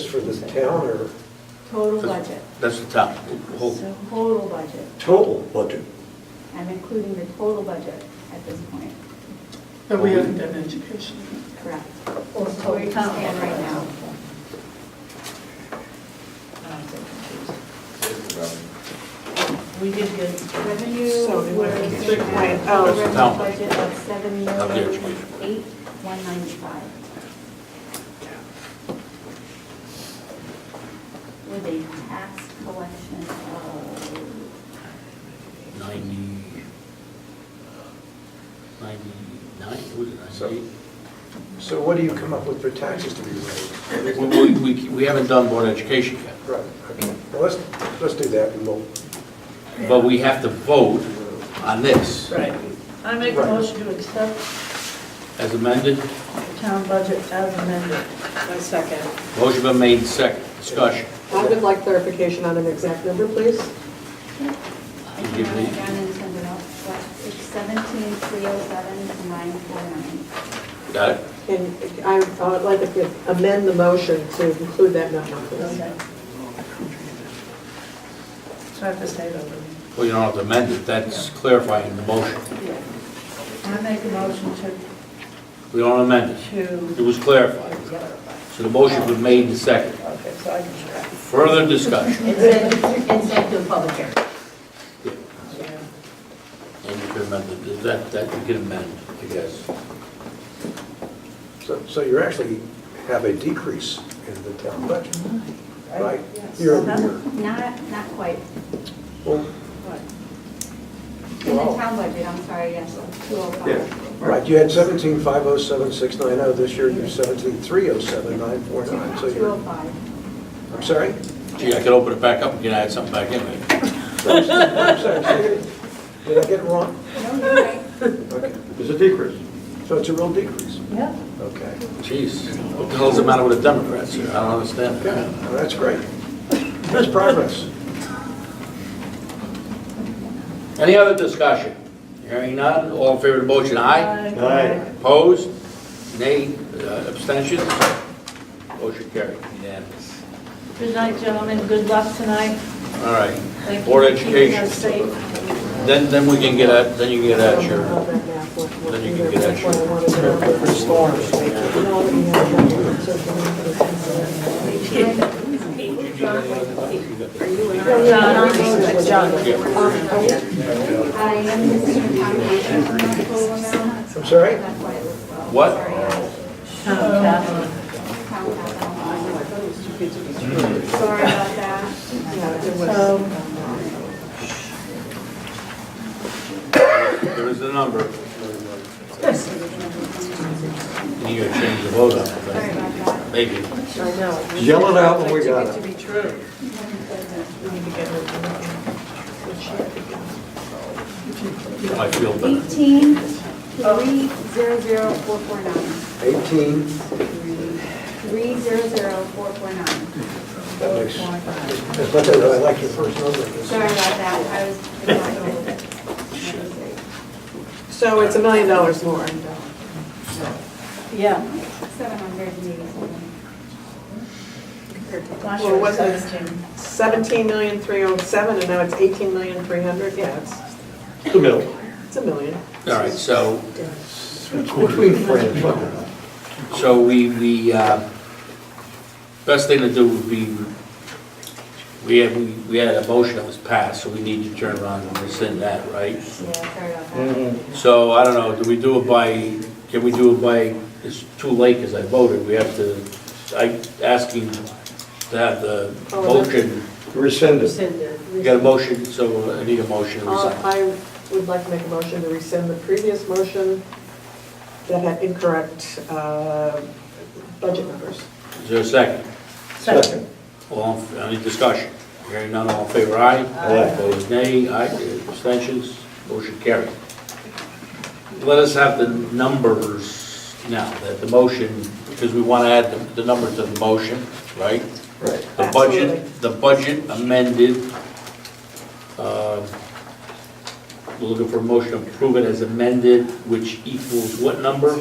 A: for the town or
H: total budget.
C: That's the top.
H: Total budget.
A: total budget?
H: I'm including the total budget at this point.
K: But we haven't done education.
H: Correct. Where you stand right now.
G: We did good.
H: Revenue,
F: So,
H: we're
F: oh.
H: looking at a revenue budget of $7,008,195. With a tax collection of
C: 99, was it 98?
A: So what do you come up with for taxes to be raised?
C: We haven't done Board of Education yet,
A: Right, okay. Well, let's do that and we'll,
C: but we have to vote on this
G: Right. I make a motion to accept
C: as amended.
G: the town budget as amended.
E: My second.
C: Motion been made, second. Discussion.
F: I would like clarification on an exact number, please.
H: I can
C: Give
H: run
C: me-
H: it down and send it out, but it's 17,307,949.
C: Got it?
F: And I would like to amend the motion to include that number, please.
G: Okay. So I have to say that.
C: Well, you don't have to amend it, that's clarifying the motion.
G: I make a motion
C: We don't amend it. It was clarified. So the motion was made and seconded.
G: okay, so I can check.
C: Further discussion.
H: Instead to a public hearing.
C: And you can amend it, that you can amend, I guess.
A: so you actually have a decrease in the town budget, right?
G: Yes.
A: Year over year.
H: Not quite.
A: Well,
H: In the town budget, I'm sorry, yes, 205.
A: right, you had 17,507,690, this year you have 17,307,949, so you're,
H: 205.
A: I'm sorry?
C: Gee, I could open it back up and can add something back in maybe.
A: I'm sorry, did I get it wrong?
H: No, you're right.
A: Okay,
B: There's a decrease.
A: so it's a real decrease?
G: Yeah.
A: Okay,
C: Jeez, what the hell's the matter with the Democrats here? I don't understand
A: okay,
C: that.
A: well, that's great. That's progress.
C: Any other discussion? Hearing none, all in favor of the motion, aye?
G: Aye.
C: Opposed? Nay? Abstentions? Motion carried, unanimous.
G: Good night, gentlemen. Good luck tonight.
C: All right,
G: Thank you
C: Board of
G: for keeping
C: Education.
G: us safe.
C: Then we can get at, then you can get at your,
F: Then
C: you can get at your.
H: I am missing the town council total amount.
A: I'm sorry?
H: That's why it was low.
C: What?
H: Sorry,
G: Town capital.
H: town council. Sorry about that.
G: So
C: There's the number. You gotta change the vote on it,
H: Sorry
C: right?
H: about that.
C: Maybe.
E: I know.
B: Yell it out when we got
E: I took
B: it.
E: it to be true.
F: We need to get her.
C: I feel better.
H: 18,300,449.
A: 18,
H: 300,449.
A: that makes, I like your first number.
H: Sorry about that, I was.
F: So it's $1 million more.
G: Yeah.
H: 787.
G: Last
F: Well,
G: year was
F: wasn't it
G: 17.
F: 17,307,000 and now it's 18,300,000? Yeah,
A: It's the middle.
F: it's $1 million.
C: All right, so,
A: Between friends.
C: so best thing to do would be, we had a motion that was passed, so we need to turn around and rescind that, right?
H: Yeah, sorry about that.
C: So, I don't know, do we do it by, can we do it by, it's too late because I voted, we have to, I asking to have the motion,
B: Rescind it.
E: Rescinded.
C: you got a motion, so I need a motion to rescind.
F: I would like to make a motion to rescind the previous motion that had incorrect budget numbers.
C: Is there a second?
G: Second.
C: All, any discussion? Hearing none, all in favor, aye? Opposed, nay, aye, abstentions, motion carried. Let us have the numbers now, that the motion, because we want to add the number to the motion, right?
B: Right.
C: The budget amended, we're looking for a motion to approve it as amended, which equals what number?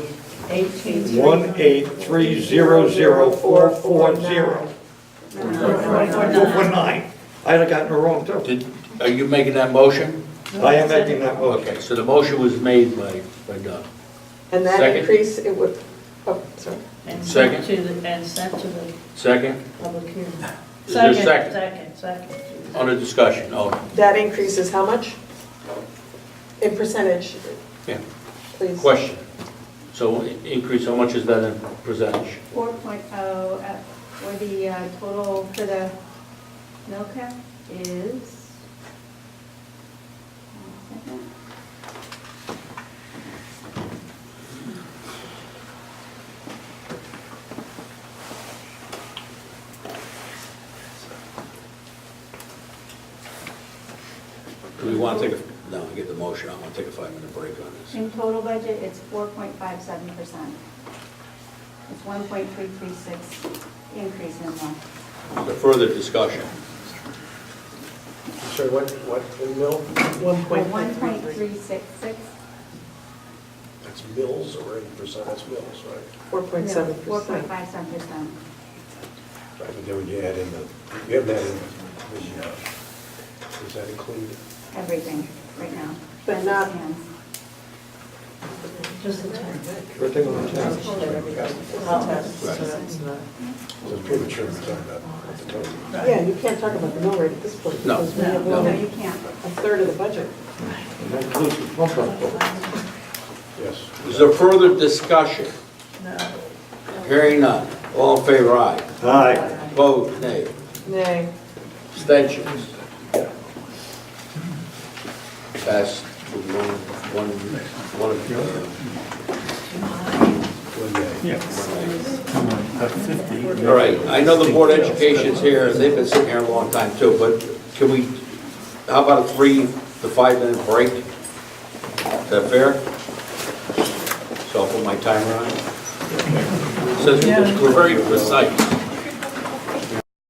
B: 183000440. 449. I'd have gotten it wrong too.
C: Are you making that motion?
B: I am making that motion.
C: Okay, so the motion was made by Doug.
F: And that
C: Second.
F: increase, it would, oh, sorry.
G: And
C: Second.
G: sent to the, and sent to the
C: Second,
G: public hearing.
C: Is there a second?
G: Second.
C: on the discussion, oh,
F: That increase is how much? In percentage,
C: yeah,
F: please.
C: question. So increase, how much is that in percentage?
H: 4.0 for the total for the mill cap is, one second.
C: Do we want to take a, no, get the motion, I want to take a 5-minute break on this.
H: In total budget, it's 4.57%. It's 1.336 increase in the,
C: The further discussion.
A: Sorry, what, in mil?
H: 1.366.
A: That's mills or in percent, that's mills, right?
F: 4.7%.
H: 4.57%.
A: Right, but then when you add in you have that in does that include?
H: Everything right now.
F: But not-
H: Stands.
G: Just the 10.
B: Everything on the table.
A: So it's premature to talk about the total.
F: Yeah, you can't talk about the mill rate at this point.
C: No.
F: Because we have
H: No,
F: only
H: you can't.
F: a third of the budget.
B: And that includes the pump up vote.
A: Yes.
C: Is there further discussion?
G: No.
C: Hearing none. All in favor, aye.
B: Aye.
C: Opposed, nay.
F: Nay.
C: Abstentions. Passed with one.
M: Yeah. Come on, cut 50.
C: All right, I know the Board of Education's here, and they've been sitting here a long time too, but can we, how about a 3 to 5 minute break? Is that fair? So I'll put my timer on. It says we're very precise.